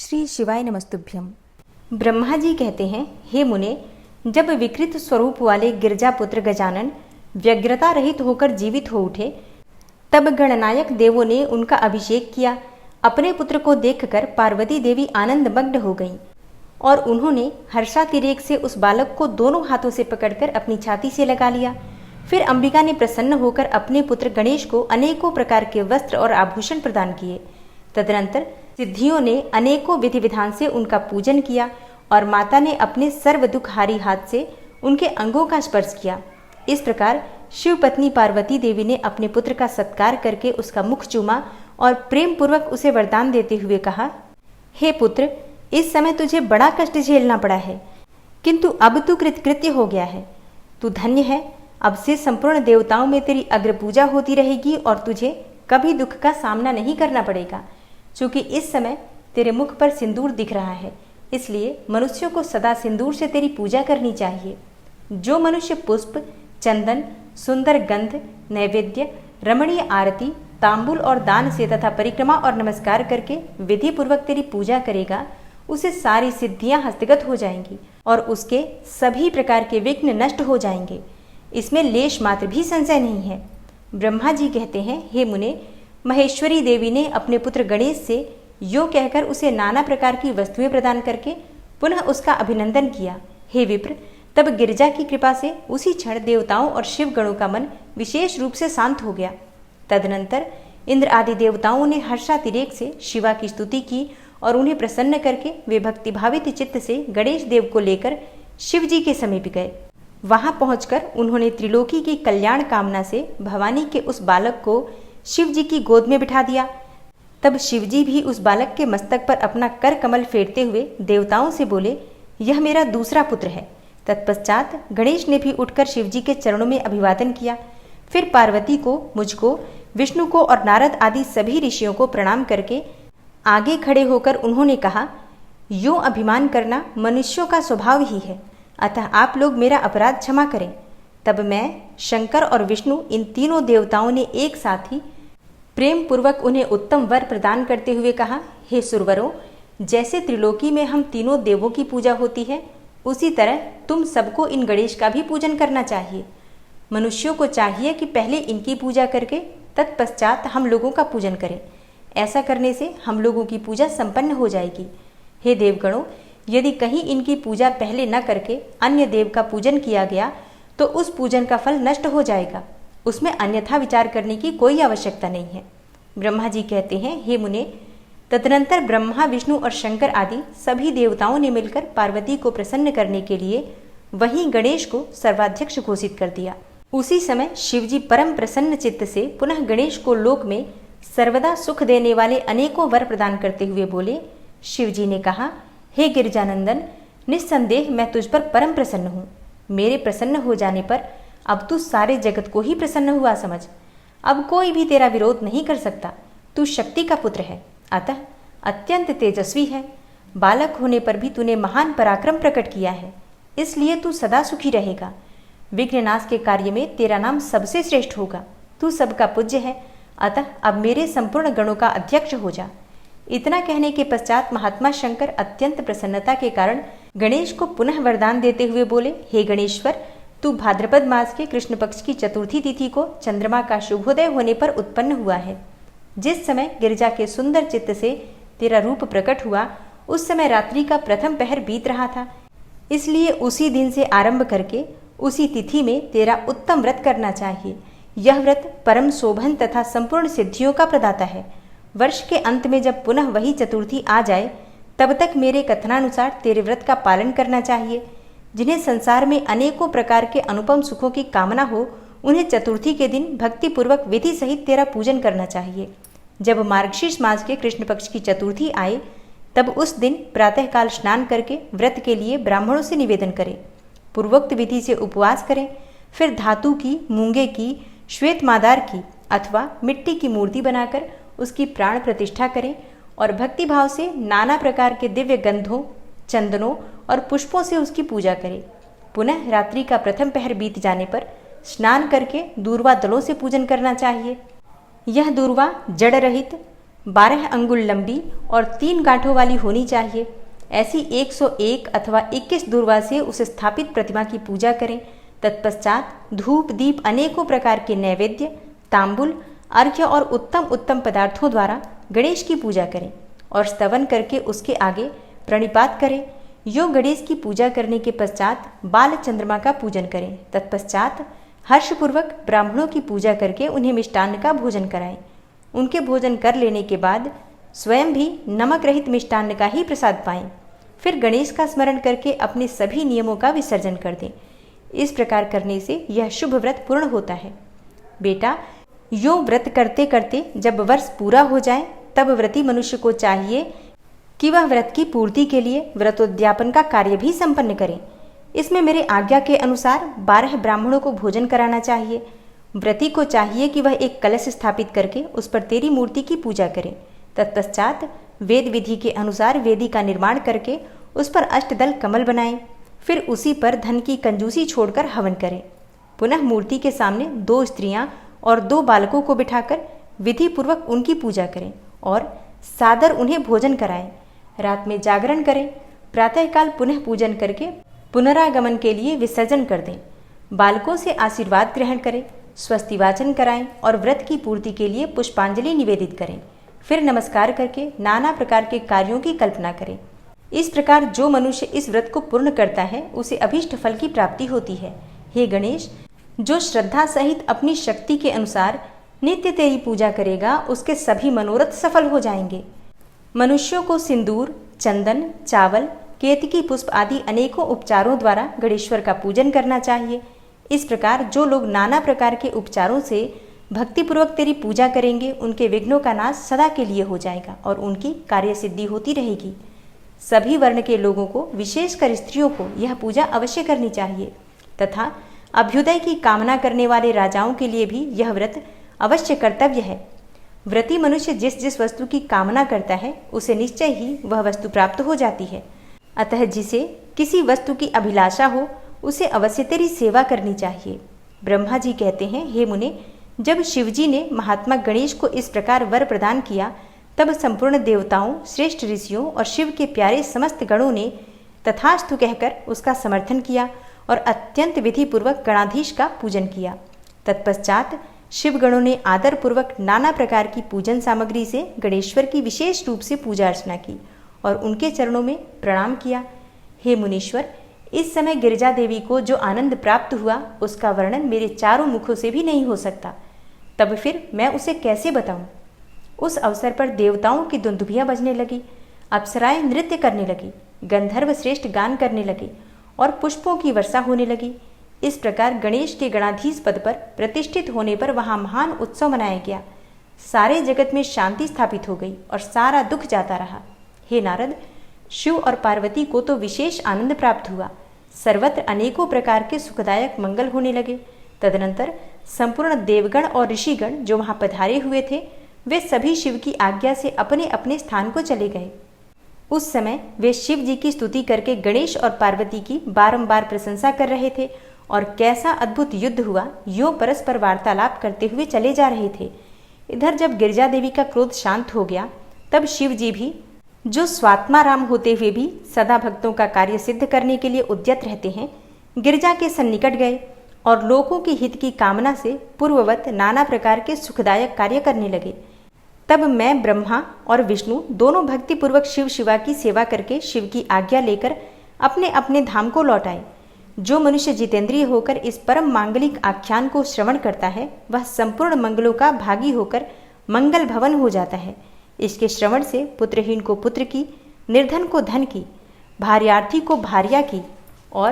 श्री शिवाय नमस्तुभ्यम। ब्रह्मा जी कहते हैं, हे मुने, जब विकृत स्वरूप वाले गिरजापुत्र गजानन व्यग्रता रहित होकर जीवित हो उठे, तब गणनायक देवों ने उनका अभिषेक किया। अपने पुत्र को देखकर पार्वती देवी आनंदमग्न हो गईं और उन्होंने हर्षातिरेक से उस बालक को दोनों हाथों से पकड़कर अपनी छाती से लगा लिया। फिर अंबिका ने प्रसन्न होकर अपने पुत्र गणेश को अनेकों प्रकार के वस्त्र और आभूषण प्रदान किए। तदनंतर सिद्धियों ने अनेकों विधि विधान से उनका पूजन किया और माता ने अपने सर्व दुखहारी हाथ से उनके अंगों का स्पर्श किया। इस प्रकार शिव पत्नी पार्वती देवी ने अपने पुत्र का सत्कार करके उसका मुख चूमा और प्रेम पूर्वक उसे वरदान देते हुए कहा, हे पुत्र, इस समय तुझे बड़ा कष्ट झेलना पड़ा है, किंतु अब तू कृतकृत्य हो गया है। तू धन्य है। अब से संपूर्ण देवताओं में तेरी अग्र पूजा होती रहेगी और तुझे कभी दुख का सामना नहीं करना पड़ेगा। चूंकि इस समय तेरे मुख पर सिंदूर दिख रहा है, इसलिए मनुष्यों को सदा सिंदूर से तेरी पूजा करनी चाहिए। जो मनुष्य पुष्प, चंदन, सुंदर गंध, नैवेद्य, रमणीय आरती, तांबुल और दान से तथा परिक्रमा और नमस्कार करके विधि पूर्वक तेरी पूजा करेगा, उसे सारी सिद्धियां हस्तगत हो जाएंगी और उसके सभी प्रकार के विघ्न नष्ट हो जाएंगे। इसमें लेश मात्र भी संशय नहीं है। ब्रह्मा जी कहते हैं, हे मुने, महेश्वरी देवी ने अपने पुत्र गणेश से यो कहकर उसे नाना प्रकार की वस्तुएं प्रदान करके पुनः उसका अभिनंदन किया। हे विप्र, तब गिरिजा की कृपा से उसी क्षण देवताओं और शिव गणों का मन विशेष रूप से शांत हो गया। तदनंतर इंद्र आदि देवताओं ने हर्षातिरेक से शिवा की स्तुति की और उन्हें प्रसन्न करके वे भक्तिभावित चित्त से गणेश देव को लेकर शिव जी के समीप गए। वहां पहुंचकर उन्होंने त्रिलोकी की कल्याण कामना से भवानी के उस बालक को शिव जी की गोद में बिठा दिया। तब शिव जी भी उस बालक के मस्तक पर अपना कर कमल फेरते हुए देवताओं से बोले, यह मेरा दूसरा पुत्र है। तत्पश्चात गणेश ने भी उठकर शिव जी के चरणों में अभिवादन किया। फिर पार्वती को, मुझको, विष्णु को और नारद आदि सभी ऋषियों को प्रणाम करके आगे खड़े होकर उन्होंने कहा, यो अभिमान करना मनुष्यों का स्वभाव ही है, अतः आप लोग मेरा अपराध क्षमा करें। तब मैं, शंकर और विष्णु, इन तीनों देवताओं ने एक साथ ही प्रेम पूर्वक उन्हें उत्तम वर प्रदान करते हुए कहा, हे सुरवरों, जैसे त्रिलोकी में हम तीनों देवों की पूजा होती है, उसी तरह तुम सबको इन गणेश का भी पूजन करना चाहिए। मनुष्यों को चाहिए कि पहले इनकी पूजा करके तत्पश्चात हम लोगों का पूजन करें। ऐसा करने से हम लोगों की पूजा संपन्न हो जाएगी। हे देवगणों, यदि कहीं इनकी पूजा पहले न करके अन्य देव का पूजन किया गया तो उस पूजन का फल नष्ट हो जाएगा। उसमें अन्यथा विचार करने की कोई आवश्यकता नहीं है। ब्रह्मा जी कहते हैं, हे मुने, तदनंतर ब्रह्मा, विष्णु और शंकर आदि सभी देवताओं ने मिलकर पार्वती को प्रसन्न करने के लिए वहीं गणेश को सर्वाध्यक्ष घोषित कर दिया। उसी समय शिवजी परम प्रसन्न चित्त से पुनः गणेश को लोक में सर्वदा सुख देने वाले अनेकों वर प्रदान करते हुए बोले। शिवजी ने कहा, हे गिरिजानंदन, निस्संदेह मैं तुझ पर परम प्रसन्न हूँ। मेरे प्रसन्न हो जाने पर अब तू सारे जगत को ही प्रसन्न हुआ समझ। अब कोई भी तेरा विरोध नहीं कर सकता। तू शक्ति का पुत्र है, अतः अत्यंत तेजस्वी है। बालक होने पर भी तूने महान पराक्रम प्रकट किया है, इसलिए तू सदा सुखी रहेगा। विघ्ननाश के कार्य में तेरा नाम सबसे श्रेष्ठ होगा। तू सबका पूज्य है, अतः अब मेरे संपूर्ण गणों का अध्यक्ष हो जा। इतना कहने के पश्चात महात्मा शंकर अत्यंत प्रसन्नता के कारण गणेश को पुनः वरदान देते हुए बोले, हे गणेश्वर, तू भाद्रपद मास के कृष्ण पक्ष की चतुर्थी तिथि को चंद्रमा का शुभोदय होने पर उत्पन्न हुआ है। जिस समय गिरिजा के सुंदर चित्त से तेरा रूप प्रकट हुआ, उस समय रात्रि का प्रथम पहर बीत रहा था। इसलिए उसी दिन से आरंभ करके उसी तिथि में तेरा उत्तम व्रत करना चाहिए। यह व्रत परम शोभन तथा संपूर्ण सिद्धियों का प्रदाता है। वर्ष के अंत में जब पुनः वही चतुर्थी आ जाए, तब तक मेरे कथनानुसार तेरे व्रत का पालन करना चाहिए। जिन्हें संसार में अनेकों प्रकार के अनुपम सुखों की कामना हो, उन्हें चतुर्थी के दिन भक्तिपूर्वक विधि सहित तेरा पूजन करना चाहिए। जब मार्गशीर्ष मास के कृष्ण पक्ष की चतुर्थी आए, तब उस दिन प्रातःकाल स्नान करके व्रत के लिए ब्राह्मणों से निवेदन करें। पूर्वोक्त विधि से उपवास करें। फिर धातु की, मूंगे की, श्वेत मादार की अथवा मिट्टी की मूर्ति बनाकर उसकी प्राण प्रतिष्ठा करें और भक्तिभाव से नाना प्रकार के दिव्य गंधों, चंदनों और पुष्पों से उसकी पूजा करें। पुनः रात्रि का प्रथम पहर बीत जाने पर स्नान करके दूर्वा दलों से पूजन करना चाहिए। यह दूर्वा जड़ रहित, 12 अंगुल लंबी और 3 गांठों वाली होनी चाहिए। ऐसी 101 अथवा 21 दूर्वा से उस स्थापित प्रतिमा की पूजा करें। तत्पश्चात धूप दीप अनेकों प्रकार के नैवेद्य, तांबुल, अर्घ्य और उत्तम उत्तम पदार्थों द्वारा गणेश की पूजा करें और स्तवन करके उसके आगे प्रणिपात करें। यो गणेश की पूजा करने के पश्चात बाल चंद्रमा का पूजन करें। तत्पश्चात हर्षपूर्वक ब्राह्मणों की पूजा करके उन्हें मिष्टान्न का भोजन कराएं। उनके भोजन कर लेने के बाद स्वयं भी नमक रहित मिष्टान्न का ही प्रसाद पाएं। फिर गणेश का स्मरण करके अपने सभी नियमों का विसर्जन कर दें। इस प्रकार करने से यह शुभ व्रत पूर्ण होता है। बेटा, यो व्रत करते करते जब वर्ष पूरा हो जाए तब व्रती मनुष्य को चाहिए कि वह व्रत की पूर्ति के लिए व्रतोद्यापन का कार्य भी संपन्न करें। इसमें मेरे आज्ञा के अनुसार 12 ब्राह्मणों को भोजन कराना चाहिए। व्रती को चाहिए कि वह एक कलश स्थापित करके उस पर तेरी मूर्ति की पूजा करे। तत्पश्चात वेद विधि के अनुसार वेदी का निर्माण करके उस पर अष्टदल कमल बनाएं। फिर उसी पर धन की कंजूसी छोड़कर हवन करें। पुनः मूर्ति के सामने 2 स्त्रियां और 2 बालकों को बिठाकर विधि पूर्वक उनकी पूजा करें और सादर उन्हें भोजन कराएं। रात में जागरण करें। प्रातःकाल पुनः पूजन करके पुनरागमन के लिए विसर्जन कर दें। बालकों से आशीर्वाद ग्रहण करें, स्वस्ति वाचन कराएं और व्रत की पूर्ति के लिए पुष्पांजलि निवेदित करें। फिर नमस्कार करके नाना प्रकार के कार्यों की कल्पना करें। इस प्रकार जो मनुष्य इस व्रत को पूर्ण करता है उसे अभीष्ट फल की प्राप्ति होती है। हे गणेश, जो श्रद्धा सहित अपनी शक्ति के अनुसार नित्य तेरी पूजा करेगा उसके सभी मनोरथ सफल हो जाएंगे। मनुष्यों को सिंदूर, चंदन, चावल, केतकी पुष्प आदि अनेकों उपचारों द्वारा गणेश्वर का पूजन करना चाहिए। इस प्रकार जो लोग नाना प्रकार के उपचारों से भक्तिपूर्वक तेरी पूजा करेंगे उनके विघ्नों का नाश सदा के लिए हो जाएगा और उनकी कार्य सिद्धि होती रहेगी। सभी वर्ण के लोगों को, विशेषकर स्त्रियों को यह पूजा अवश्य करनी चाहिए तथा अभ्युदय की कामना करने वाले राजाओं के लिए भी यह व्रत अवश्य कर्तव्य है। व्रती मनुष्य जिस जिस वस्तु की कामना करता है उसे निश्चय ही वह वस्तु प्राप्त हो जाती है। अतः जिसे किसी वस्तु की अभिलाषा हो उसे अवश्य तेरी सेवा करनी चाहिए। ब्रह्मा जी कहते हैं, हे मुने, जब शिवजी ने महात्मा गणेश को इस प्रकार वर प्रदान किया तब संपूर्ण देवताओं, श्रेष्ठ ऋषियों और शिव के प्यारे समस्त गणों ने तथास्तु कहकर उसका समर्थन किया और अत्यंत विधिपूर्वक गणाधीश का पूजन किया। तत्पश्चात शिवगणों ने आदरपूर्वक नाना प्रकार की पूजन सामग्री से गणेश्वर की विशेष रूप से पूजा अर्चना की और उनके चरणों में प्रणाम किया। हे मुनीश्वर, इस समय गिरिजा देवी को जो आनंद प्राप्त हुआ उसका वर्णन मेरे चारों मुखों से भी नहीं हो सकता। तब फिर मैं उसे कैसे बताऊं? उस अवसर पर देवताओं की दुंदुभियां बजने लगी, अप्सराएं नृत्य करने लगी, गंधर्व श्रेष्ठ गान करने लगे और पुष्पों की वर्षा होने लगी। इस प्रकार गणेश के गणाधीश पद पर प्रतिष्ठित होने पर वहां महान उत्सव मनाया गया। सारे जगत में शांति स्थापित हो गई और सारा दुख जाता रहा। हे नारद, शिव और पार्वती को तो विशेष आनंद प्राप्त हुआ। सर्वत्र अनेकों प्रकार के सुखदायक मंगल होने लगे। तदनंतर संपूर्ण देवगण और ऋषिगण जो वहां पधारे हुए थे वे सभी शिव की आज्ञा से अपने अपने स्थान को चले गए। उस समय वे शिव जी की स्तुति करके गणेश और पार्वती की बारंबार प्रशंसा कर रहे थे और कैसा अद्भुत युद्ध हुआ यो परस्पर वार्तालाप करते हुए चले जा रहे थे। इधर जब गिरिजा देवी का क्रोध शांत हो गया तब शिव जी भी, जो स्वात्माराम होते हुए भी सदा भक्तों का कार्य सिद्ध करने के लिए उद्यत रहते हैं, गिरिजा के सन्निकट गए और लोगों के हित की कामना से पूर्ववत नाना प्रकार के सुखदायक कार्य करने लगे। तब मैं, ब्रह्मा और विष्णु दोनों भक्तिपूर्वक शिव शिवा की सेवा करके शिव की आज्ञा लेकर अपने अपने धाम को लौट आए। जो मनुष्य जितेंद्रिय होकर इस परम मांगलिक आख्यान को श्रवण करता है वह संपूर्ण मंगलों का भागी होकर मंगल भवन हो जाता है। इसके श्रवण से पुत्रहीन को पुत्र की, निर्धन को धन की, भार्यार्थी को भार्या की और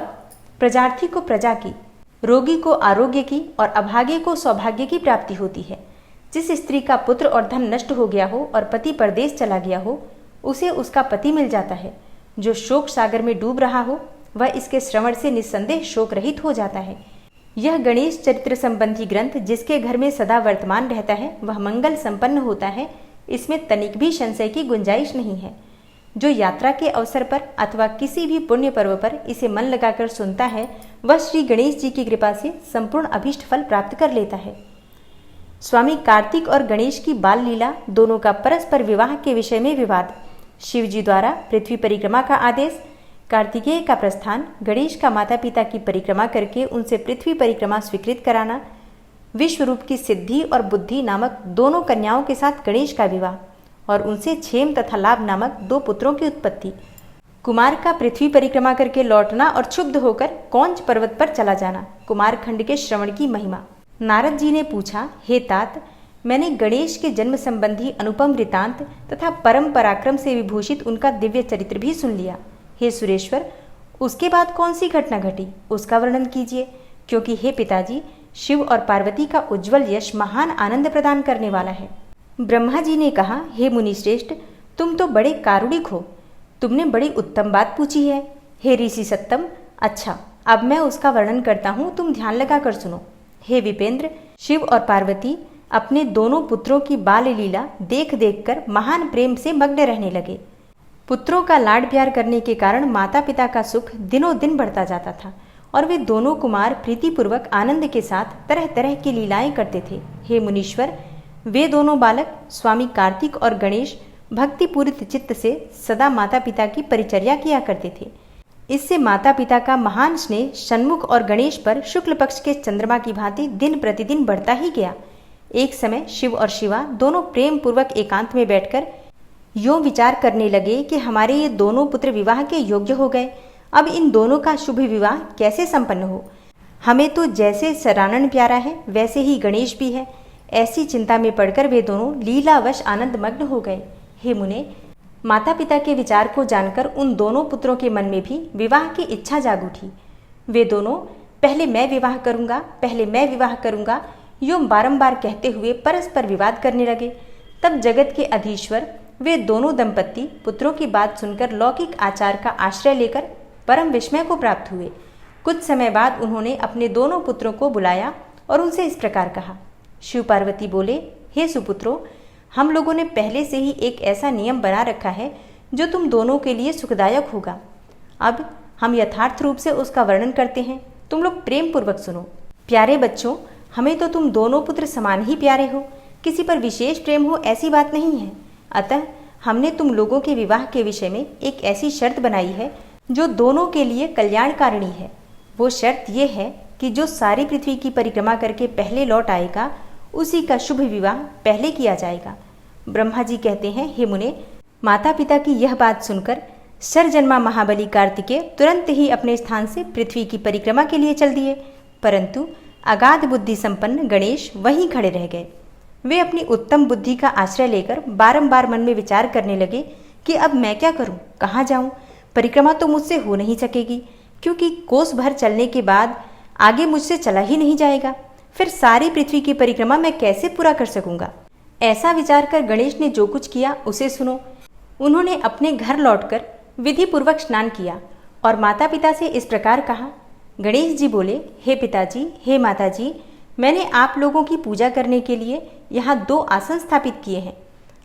प्रजार्थी को प्रजा की, रोगी को आरोग्य की और अभागे को सौभाग्य की प्राप्ति होती है। जिस स्त्री का पुत्र और धन नष्ट हो गया हो और पति परदेश चला गया हो उसे उसका पति मिल जाता है। जो शोक सागर में डूब रहा हो वह इसके श्रवण से निस्संदेह शोक रहित हो जाता है। यह गणेश चरित्र संबंधी ग्रंथ जिसके घर में सदा वर्तमान रहता है वह मंगल संपन्न होता है, इसमें तनिक भी संशय की गुंजाइश नहीं है। जो यात्रा के अवसर पर अथवा किसी भी पुण्य पर्व पर इसे मन लगाकर सुनता है वह श्री गणेश जी की कृपा से संपूर्ण अभीष्ट फल प्राप्त कर लेता है। स्वामी कार्तिक और गणेश की बाल लीला दोनों का परस्पर विवाह के विषय में विवाद, शिव जी द्वारा पृथ्वी परिक्रमा का आदेश, कार्तिकेय का प्रस्थान, गणेश का माता पिता की परिक्रमा करके उनसे पृथ्वी परिक्रमा स्वीकृत कराना, विश्वरूप की सिद्धि और बुद्धि नामक दोनों कन्याओं के साथ गणेश का विवाह और उनसे क्षेम तथा लाभ नामक 2 पुत्रों की उत्पत्ति, कुमार का पृथ्वी परिक्रमा करके लौटना और क्षुब्ध होकर कौंच पर्वत पर चला जाना, कुमार खंड के श्रवण की महिमा। नारद जी ने पूछा, हे तात, मैंने गणेश के जन्म संबंधी अनुपम वृतांत तथा परम पराक्रम से विभूषित उनका दिव्य चरित्र भी सुन लिया। हे सुरेश्वर, उसके बाद कौन सी घटना घटी, उसका वर्णन कीजिए, क्योंकि हे पिताजी, शिव और पार्वती का उज्जवल यश महान आनंद प्रदान करने वाला है। ब्रह्मा जी ने कहा, हे मुनिश्रेष्ठ, तुम तो बड़े कारुणिक हो, तुमने बड़ी उत्तम बात पूछी है। हे ऋषि सत्तम, अच्छा, अब मैं उसका वर्णन करता हूँ, तुम ध्यान लगाकर सुनो। हे विपेंद्र, शिव और पार्वती अपने दोनों पुत्रों की बाल लीला देख देख कर महान प्रेम से मग्न रहने लगे। पुत्रों का लाड प्यार करने के कारण माता पिता का सुख दिनों दिन बढ़ता जाता था और वे दोनों कुमार प्रीतिपूर्वक आनंद के साथ तरह तरह की लीलाएं करते थे। हे मुनीश्वर, वे दोनों बालक स्वामी कार्तिक और गणेश भक्तिपूरित चित्त से सदा माता पिता की परिचर्या किया करते थे। इससे माता पिता का महान स्नेह षण्मुख और गणेश पर शुक्ल पक्ष के चंद्रमा की भांति दिन प्रतिदिन बढ़ता ही गया। एक समय शिव और शिवा दोनों प्रेम पूर्वक एकांत में बैठकर यों विचार करने लगे कि हमारे ये दोनों पुत्र विवाह के योग्य हो गए, अब इन दोनों का शुभ विवाह कैसे संपन्न हो। हमें तो जैसे सरानन प्यारा है वैसे ही गणेश भी है। ऐसी चिंता में पड़कर वे दोनों लीलावश आनंद मग्न हो गए। हे मुने, माता पिता के विचार को जानकर उन दोनों पुत्रों के मन में भी विवाह की इच्छा जाग उठी। वे दोनों पहले मैं विवाह करूंगा, पहले मैं विवाह करूंगा यूं बारंबार कहते हुए परस्पर विवाद करने लगे। तब जगत के अधीश्वर वे दोनों दंपत्ति पुत्रों की बात सुनकर लौकिक आचार का आश्रय लेकर परम विस्मय को प्राप्त हुए। कुछ समय बाद उन्होंने अपने दोनों पुत्रों को बुलाया और उनसे इस प्रकार कहा। शिव पार्वती बोले, हे सुपुत्रों, हम लोगों ने पहले से ही एक ऐसा नियम बना रखा है जो तुम दोनों के लिए सुखदायक होगा। अब हम यथार्थ रूप से उसका वर्णन करते हैं, तुम लोग प्रेम पूर्वक सुनो। प्यारे बच्चों, हमें तो तुम दोनों पुत्र समान ही प्यारे हो, किसी पर विशेष प्रेम हो ऐसी बात नहीं है। अतः हमने तुम लोगों के विवाह के विषय में एक ऐसी शर्त बनाई है जो दोनों के लिए कल्याणकारिणी है। वो शर्त ये है कि जो सारी पृथ्वी की परिक्रमा करके पहले लौट आएगा उसी का शुभ विवाह पहले किया जाएगा। ब्रह्मा जी कहते हैं, हे मुने, माता पिता की यह बात सुनकर सरजन्मा महाबली कार्तिकेय तुरंत ही अपने स्थान से पृथ्वी की परिक्रमा के लिए चल दिए, परंतु अगाध बुद्धि संपन्न गणेश वहीं खड़े रह गए। वे अपनी उत्तम बुद्धि का आश्रय लेकर बारंबार मन में विचार करने लगे कि अब मैं क्या करूं, कहाँ जाऊं, परिक्रमा तो मुझसे हो नहीं सकेगी, क्योंकि कोस भर चलने के बाद आगे मुझसे चला ही नहीं जाएगा, फिर सारी पृथ्वी की परिक्रमा मैं कैसे पूरा कर सकूंगा। ऐसा विचार कर गणेश ने जो कुछ किया उसे सुनो। उन्होंने अपने घर लौटकर विधि पूर्वक स्नान किया और माता पिता से इस प्रकार कहा। गणेश जी बोले, हे पिताजी, हे माताजी, मैंने आप लोगों की पूजा करने के लिए यहाँ 2 आसन स्थापित किए हैं,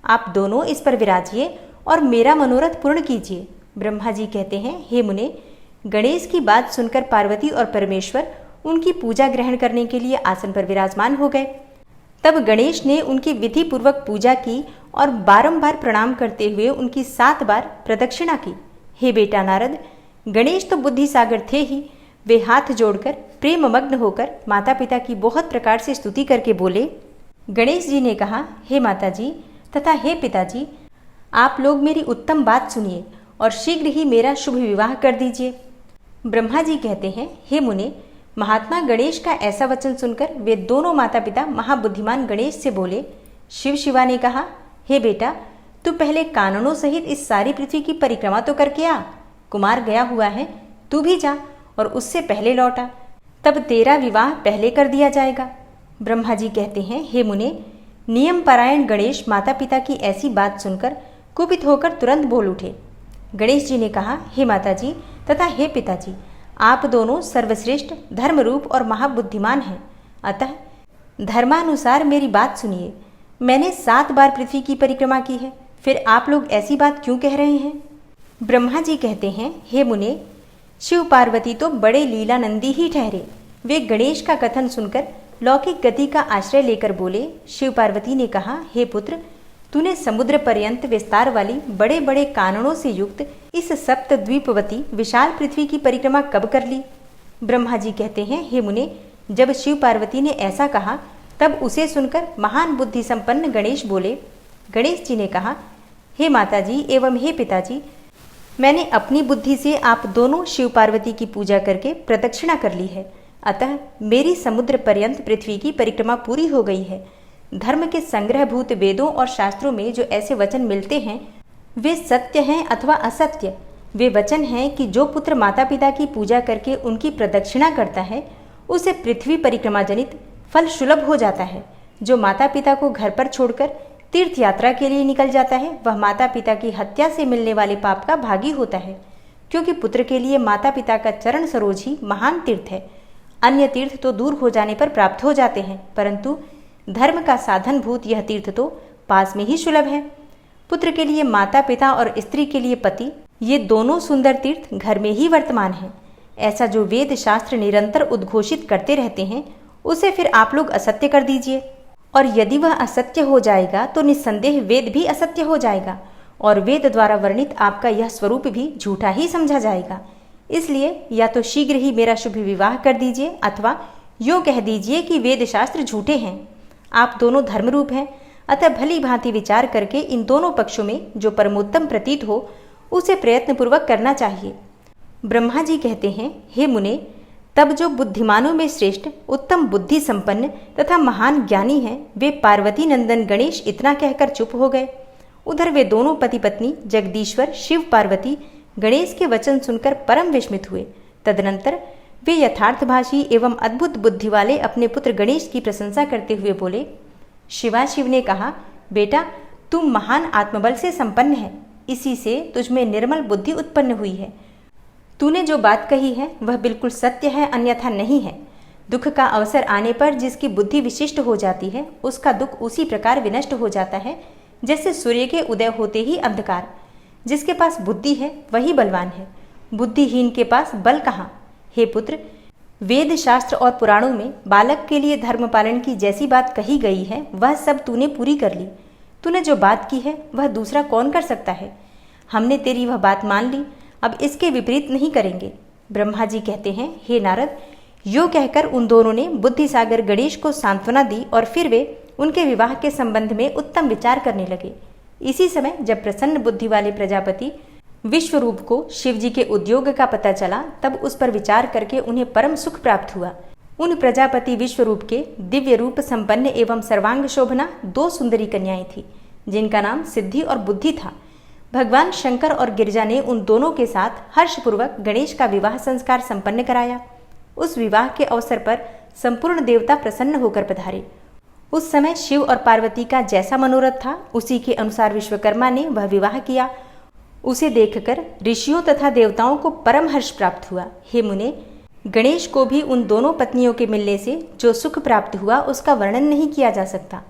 आप दोनों इस पर विराजिए और मेरा मनोरथ पूर्ण कीजिए। ब्रह्मा जी कहते हैं, हे मुने, गणेश की बात सुनकर पार्वती और परमेश्वर उनकी पूजा ग्रहण करने के लिए आसन पर विराजमान हो गए। तब गणेश ने उनकी विधि पूर्वक पूजा की और बारंबार प्रणाम करते हुए उनकी 7 बार प्रदक्षिणा की। हे बेटा नारद, गणेश तो बुद्धि सागर थे ही, वे हाथ जोड़कर प्रेम मग्न होकर माता पिता की बहुत प्रकार से स्तुति करके बोले। गणेश जी ने कहा, हे माता जी तथा हे पिताजी, आप लोग मेरी उत्तम बात सुनिए और शीघ्र ही मेरा शुभ विवाह कर दीजिए। ब्रह्मा जी कहते हैं, हे मुने, महात्मा गणेश का ऐसा वचन सुनकर वे दोनों माता पिता महाबुद्धिमान गणेश से बोले। शिव शिवा ने कहा, हे बेटा, तू पहले काननों सहित इस सारी पृथ्वी की परिक्रमा तो करके आ। कुमार गया हुआ है, तू भी जा और उससे पहले लौटा, तब तेरा विवाह पहले कर दिया जाएगा। ब्रह्मा जी कहते हैं, हे मुने, नियम परायण गणेश माता पिता की ऐसी बात सुनकर कुपित होकर तुरंत बोल उठे। गणेश जी ने कहा, हे माता जी तथा हे पिताजी, आप दोनों सर्वश्रेष्ठ धर्मरूप और महाबुद्धिमान हैं, अतः धर्मानुसार मेरी बात सुनिए। मैंने 7 बार पृथ्वी की परिक्रमा की है, फिर आप लोग ऐसी बात क्यों कह रहे हैं। ब्रह्मा जी कहते हैं, हे मुने, शिव पार्वती तो बड़े लीलानंदी ही ठहरे। वे गणेश का कथन सुनकर लौकिक गति का आश्रय लेकर बोले। शिव पार्वती ने कहा, हे पुत्र, तूने समुद्र पर्यंत विस्तार वाली बड़े बड़े काननों से युक्त इस सप्त द्वीपवती विशाल पृथ्वी की परिक्रमा कब कर ली? ब्रह्मा जी कहते हैं, हे मुने, जब शिव पार्वती ने ऐसा कहा तब उसे सुनकर महान बुद्धि संपन्न गणेश बोले। गणेश जी ने कहा, हे माताजी एवं हे पिताजी, मैंने अपनी बुद्धि से आप दोनों शिव पार्वती की पूजा करके प्रदक्षिणा कर ली है, अतः मेरी समुद्र पर्यंत पृथ्वी की परिक्रमा पूरी हो गई है। धर्म के संग्रहभूत वेदों और शास्त्रों में जो ऐसे वचन मिलते हैं वे सत्य हैं अथवा असत्य। वे वचन हैं कि जो पुत्र माता पिता की पूजा करके उनकी प्रदक्षिणा करता है उसे पृथ्वी परिक्रमा जनित फल सुलभ हो जाता है। जो माता पिता को घर पर छोड़कर तीर्थ यात्रा के लिए निकल जाता है वह माता पिता की हत्या से मिलने वाले पाप का भागी होता है, क्योंकि पुत्र के लिए माता पिता का चरण सरोज ही महान तीर्थ है। अन्य तीर्थ तो दूर हो जाने पर प्राप्त हो जाते हैं, परंतु धर्म का साधन भूत यह तीर्थ तो पास में ही सुलभ है। पुत्र के लिए माता पिता और स्त्री के लिए पति, ये दोनों सुंदर तीर्थ घर में ही वर्तमान हैं। ऐसा जो वेद शास्त्र निरंतर उद्घोषित करते रहते हैं उसे फिर आप लोग असत्य कर दीजिए, और यदि वह असत्य हो जाएगा तो निस्संदेह वेद भी असत्य हो जाएगा और वेद द्वारा वर्णित आपका यह स्वरूप भी झूठा ही समझा जाएगा। इसलिए या तो शीघ्र ही मेरा शुभ विवाह कर दीजिए अथवा यूँ कह दीजिए कि वेद शास्त्र झूठे हैं। आप दोनों धर्मरूप हैं, अतः भली भांति विचार करके इन दोनों पक्षों में जो परमोत्तम प्रतीत हो उसे प्रयत्नपूर्वक करना चाहिए। ब्रह्मा जी कहते हैं, हे मुने, तब जो बुद्धिमानों में श्रेष्ठ, उत्तम बुद्धि संपन्न तथा महान ज्ञानी हैं वे पार्वती नंदन गणेश इतना कहकर चुप हो गए। उधर वे दोनों पति पत्नी जगदीश्वर शिव पार्वती गणेश के वचन सुनकर परम विस्मित हुए। तदनंतर वे यथार्थभाषी एवं अद्भुत बुद्धि वाले अपने पुत्र गणेश की प्रशंसा करते हुए बोले। शिवाशिव ने कहा, बेटा, तू महान आत्मबल से संपन्न है, इसी से तुझमें निर्मल बुद्धि उत्पन्न हुई है। तूने जो बात कही है वह बिल्कुल सत्य है, अन्यथा नहीं है। दुख का अवसर आने पर जिसकी बुद्धि विशिष्ट हो जाती है उसका दुख उसी प्रकार विनष्ट हो जाता है जैसे सूर्य के उदय होते ही अंधकार। जिसके पास बुद्धि है वही बलवान है, बुद्धिहीन के पास बल कहाँ। हे पुत्र, वेद शास्त्र और पुराणों में बालक के लिए धर्म पालन की जैसी बात कही गई है वह सब तूने पूरी कर ली। तूने जो बात की है वह दूसरा कौन कर सकता है। हमने तेरी वह बात मान ली, अब इसके विपरीत नहीं करेंगे। ब्रह्मा जी कहते हैं, हे नारद, यो कहकर उन दोनों ने बुद्धि सागर गणेश को सांत्वना दी और फिर वे उनके विवाह के संबंध में उत्तम विचार करने लगे। इसी समय जब प्रसन्न बुद्धि वाले प्रजापति विश्वरूप को शिवजी के उद्योग का पता चला तब उस पर विचार करके उन्हें परम सुख प्राप्त हुआ। उन प्रजापति विश्वरूप के दिव्य रूप संपन्न एवं सर्वांग शोभना 2 सुंदरी कन्याएं थी, जिनका नाम सिद्धि और बुद्धि था। भगवान शंकर और गिरिजा ने उन दोनों के साथ हर्षपूर्वक गणेश का विवाह संस्कार संपन्न कराया। उस विवाह के अवसर पर संपूर्ण देवता प्रसन्न होकर पधारे। उस समय शिव और पार्वती का जैसा मनोरथ था उसी के अनुसार विश्वकर्मा ने वह विवाह किया। उसे देखकर ऋषियों तथा देवताओं को परम हर्ष प्राप्त हुआ। हे मुने, गणेश को भी उन दोनों पत्नियों के मिलने से जो सुख प्राप्त हुआ उसका वर्णन नहीं किया जा सकता।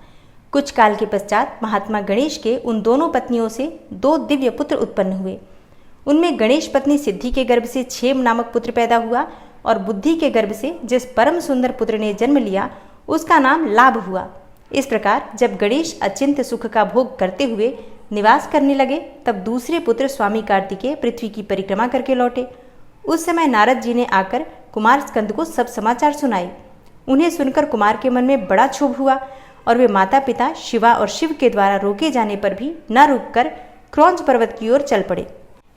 कुछ काल के पश्चात महात्मा गणेश के उन दोनों पत्नियों से 2 दिव्य पुत्र उत्पन्न हुए। उनमें गणेश पत्नी सिद्धि के गर्भ से क्षेम नामक पुत्र पैदा हुआ और बुद्धि के गर्भ से जिस परम सुंदर पुत्र ने जन्म लिया उसका नाम लाभ हुआ। इस प्रकार जब गणेश अचिंत्य सुख का भोग करते हुए निवास करने लगे तब दूसरे पुत्र स्वामी कार्तिकेय पृथ्वी की परिक्रमा करके लौटे। उस समय नारद जी ने आकर कुमार स्कंद को सब समाचार सुनाए। उन्हें सुनकर कुमार के मन में बड़ा क्षोभ हुआ और वे माता पिता शिवा और शिव के द्वारा रोके जाने पर भी न रुककर क्रौंच पर्वत की ओर चल पड़े।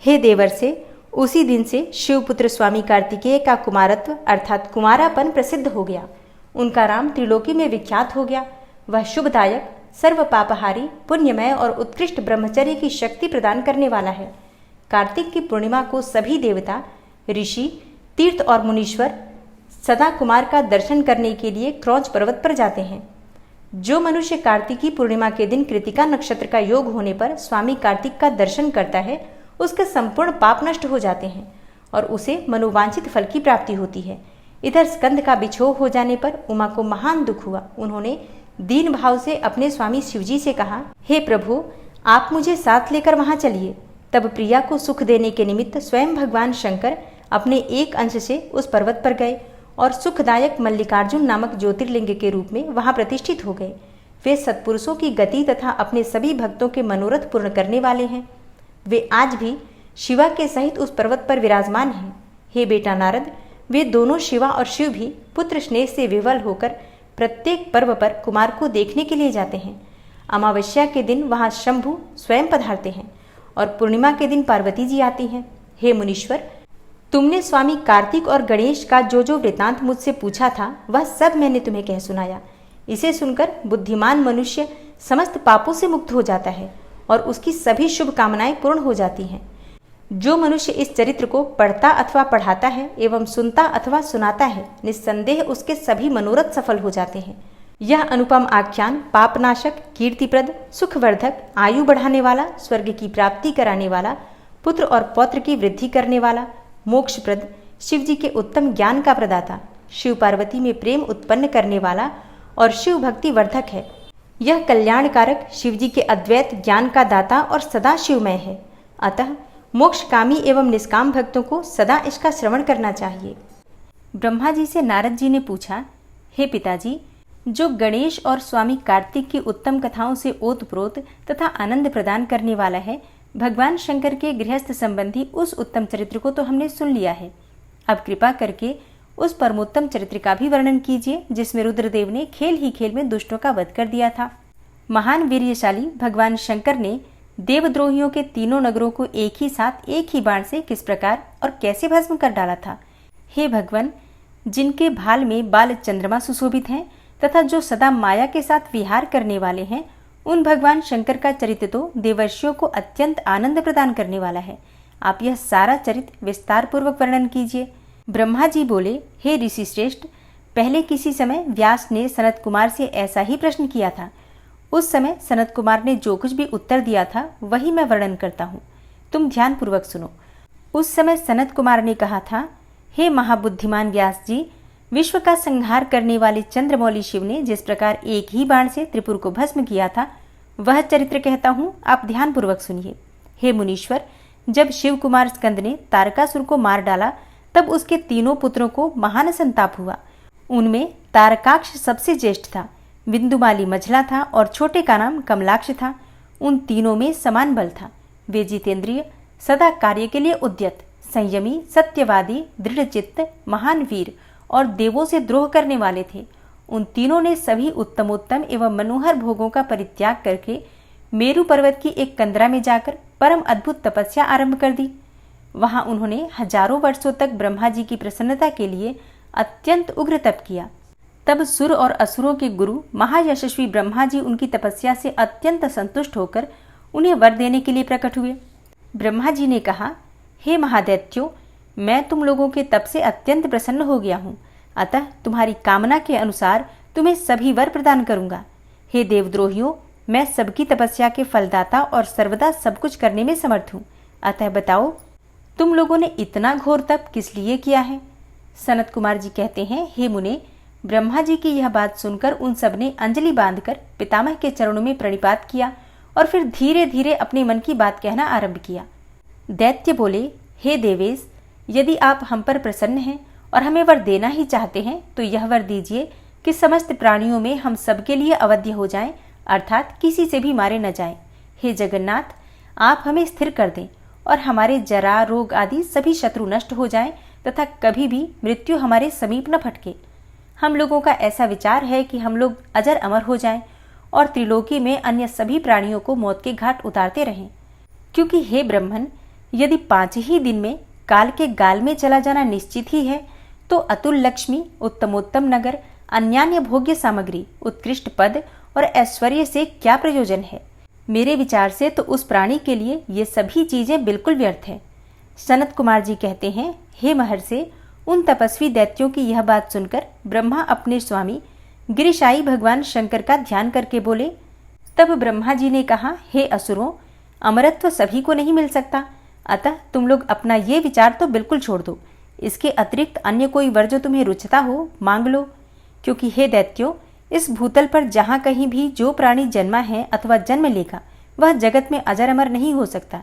हे देवर से, उसी दिन से शिवपुत्र स्वामी कार्तिकेय का कुमारत्व अर्थात कुमारापन प्रसिद्ध हो गया। उनका नाम त्रिलोकी में विख्यात हो गया। वह शुभदायक, सर्व पापहारी, पुण्यमय और उत्कृष्ट ब्रह्मचर्य की शक्ति प्रदान करने वाला है। कार्तिक की पूर्णिमा को सभी देवता, ऋषि, तीर्थ और मुनीश्वर सदा कुमार का दर्शन करने के लिए क्रौंच पर्वत पर जाते हैं। जो मनुष्य कार्तिकी पूर्णिमा के दिन कृतिका नक्षत्र का योग होने पर स्वामी कार्तिक का दर्शन करता है उसके संपूर्ण पाप नष्ट हो जाते हैं और उसे मनोवांछित फल की प्राप्ति होती है। इधर स्कंद का बिछोह हो जाने पर उमा को महान दुख हुआ। उन्होंने दीन भाव से अपने स्वामी शिवजी से कहा, हे प्रभु, आप मुझे साथ लेकर वहां चलिए। तब प्रिया को सुख देने के निमित्त स्वयं भगवान शंकर अपने एक अंश से उस पर्वत पर गए। और सुखदायक मल्लिकार्जुन नामक ज्योतिर्लिंग के रूप में वहां प्रतिष्ठित हो गए। वे सत्पुरुषों की गति तथा अपने सभी भक्तों के मनोरथ पूर्ण करने वाले हैं। वे आज भी शिवा के सहित उस पर्वत पर विराजमान हैं। हे बेटा नारद, वे दोनों शिवा और शिव भी पुत्र स्नेह से विवल होकर प्रत्येक पर्व पर कुमार को देखने के लिए जाते हैं। अमावस्या के दिन वहां शंभु स्वयं पधारते हैं और पूर्णिमा के दिन पार्वती जी आती हैं। हे मुनीश्वर, तुमने स्वामी कार्तिक और गणेश का जो जो वृतांत मुझसे पूछा था वह सब मैंने तुम्हें कह सुनाया। इसे सुनकर बुद्धिमान मनुष्य समस्त पापों से मुक्त हो जाता है और उसकी सभी शुभ कामनाएं पूर्ण हो जाती हैं। जो मनुष्य इस चरित्र को पढ़ता अथवा पढ़ाता है एवं सुनता अथवा सुनाता है, निस्संदेह उसके सभी मनोरथ सफल हो जाते हैं। यह अनुपम आख्यान पापनाशक, कीर्तिप्रद, सुखवर्धक, आयु बढ़ाने वाला, स्वर्ग की प्राप्ति कराने वाला, पुत्र और पौत्र की वृद्धि करने वाला, मोक्षप्रद, शिव जी के उत्तम ज्ञान का प्रदाता, शिव पार्वती में प्रेम उत्पन्न करने वाला और शिव भक्ति वर्धक है। यह कल्याणकारक, शिव जी के अद्वैत ज्ञान का दाता और सदा शिवमय है। अतः मोक्षकामी एवं निष्काम भक्तों को सदा इसका श्रवण करना चाहिए। ब्रह्मा जी से नारद जी ने पूछा, हे पिताजी, जो गणेश और स्वामी कार्तिक की उत्तम कथाओं से ओतप्रोत तथा आनंद प्रदान करने वाला है, भगवान शंकर के गृहस्थ संबंधी उस उत्तम चरित्र को तो हमने सुन लिया है। अब कृपा करके उस परमोत्तम चरित्र का भी वर्णन कीजिए जिसमें रुद्रदेव ने खेल ही खेल में दुष्टों का वध कर दिया था। महान वीर्यशाली भगवान शंकर ने देवद्रोहियों के तीनों नगरों को एक ही साथ एक ही बाण से किस प्रकार और कैसे भस्म कर डाला था। हे भगवान, जिनके भाल में बाल चंद्रमा सुशोभित हैं तथा जो सदा माया के साथ विहार करने वाले हैं, उन भगवान शंकर का चरित्र तो देवर्षियों को अत्यंत आनंद प्रदान करने वाला है। आप यह सारा चरित्र विस्तार पूर्वक वर्णन कीजिए। ब्रह्मा जी बोले, हे ऋषि श्रेष्ठ, पहले किसी समय व्यास ने सनत कुमार से ऐसा ही प्रश्न किया था। उस समय सनत कुमार ने जो कुछ भी उत्तर दिया था वही मैं वर्णन करता हूँ, तुम ध्यान पूर्वक सुनो। उस समय सनत कुमार ने कहा था, हे महाबुद्धिमान व्यास जी, विश्व का संहार करने वाले चंद्रमौली शिव ने जिस प्रकार एक ही बाण से त्रिपुर को भस्म किया था, वह चरित्र कहता हूँ, आप ध्यान पूर्वक सुनिए। हे मुनीश्वर, जब शिव कुमार स्कंद ने तारकासुर को मार डाला तब उसके तीनों पुत्रों को महान संताप हुआ। उनमें तारकाक्ष सबसे ज्येष्ठ था, बिंदुमाली मझला था और छोटे का नाम कमलाक्ष था। उन तीनों में समान बल था। वे जितेंद्रिय, सदा कार्य के लिए उद्यत, संयमी, सत्यवादी, दृढ़चित्त, महान वीर और देवों से द्रोह करने वाले थे। उन तीनों ने सभी उत्तमोत्तम एवं मनोहर भोगों का परित्याग करके मेरु पर्वत की एक कंदरा में जाकर परम अद्भुत तपस्या आरंभ कर दी। वहां उन्होंने हजारों वर्षों तक ब्रह्मा जी की प्रसन्नता के लिए अत्यंत उग्र तप किया। तब सुर और असुरों के गुरु महायशस्वी ब्रह्मा जी उनकी तपस्या से अत्यंत संतुष्ट होकर उन्हें वर देने के लिए प्रकट हुए। ब्रह्मा जी ने कहा, हे महादैत्यों, मैं तुम लोगों के तप से अत्यंत प्रसन्न हो गया हूँ, अतः तुम्हारी कामना के अनुसार तुम्हें सभी वर प्रदान करूंगा। हे देवद्रोहियों, मैं सबकी तपस्या के फलदाता और सर्वदा सब कुछ करने में समर्थ हूँ, अतः बताओ तुम लोगों ने इतना घोर तप किस लिए किया है। सनत कुमार जी कहते हैं, हे मुने, ब्रह्मा जी की यह बात सुनकर उन सब ने अंजलि बांधकर पितामह के चरणों में प्रणिपात किया और फिर धीरे धीरे अपने मन की बात कहना आरंभ किया। दैत्य बोले, हे देवेश, यदि आप हम पर प्रसन्न हैं और हमें वर देना ही चाहते हैं तो यह वर दीजिए कि समस्त प्राणियों में हम सबके लिए अवध्य हो जाएं, अर्थात किसी से भी मारे न जाएं। हे जगन्नाथ, आप हमें स्थिर कर दें और हमारे जरा, रोग आदि सभी शत्रु नष्ट हो जाएं तथा कभी भी मृत्यु हमारे समीप न फटके। हम लोगों का ऐसा विचार है कि हम लोग अजर अमर हो जाएं और त्रिलोकी में अन्य सभी प्राणियों को मौत के घाट उतारते रहें। क्योंकि हे ब्रह्मन, यदि 5 ही दिन में काल के गाल में चला जाना निश्चित ही है तो अतुल लक्ष्मी, उत्तमोत्तम नगर, अन्यान्य भोग्य सामग्री, उत्कृष्ट पद और ऐश्वर्य से क्या प्रयोजन है। मेरे विचार से तो उस प्राणी के लिए ये सभी चीजें बिल्कुल व्यर्थ है। सनत कुमार जी कहते हैं, हे महर्षि, उन तपस्वी दैत्यों की यह बात सुनकर ब्रह्मा अपने स्वामी गिरिशाई भगवान शंकर का ध्यान करके बोले। तब ब्रह्मा जी ने कहा, हे असुरों, अमरत्व सभी को नहीं मिल सकता, अतः तुम लोग अपना ये विचार तो बिल्कुल छोड़ दो। इसके अतिरिक्त अन्य कोई वर जो तुम्हें रुचता हो मांग लो। क्योंकि हे दैत्यों, इस भूतल पर जहाँ कहीं भी जो प्राणी जन्मा है अथवा जन्म लेगा वह जगत में अजर अमर नहीं हो सकता।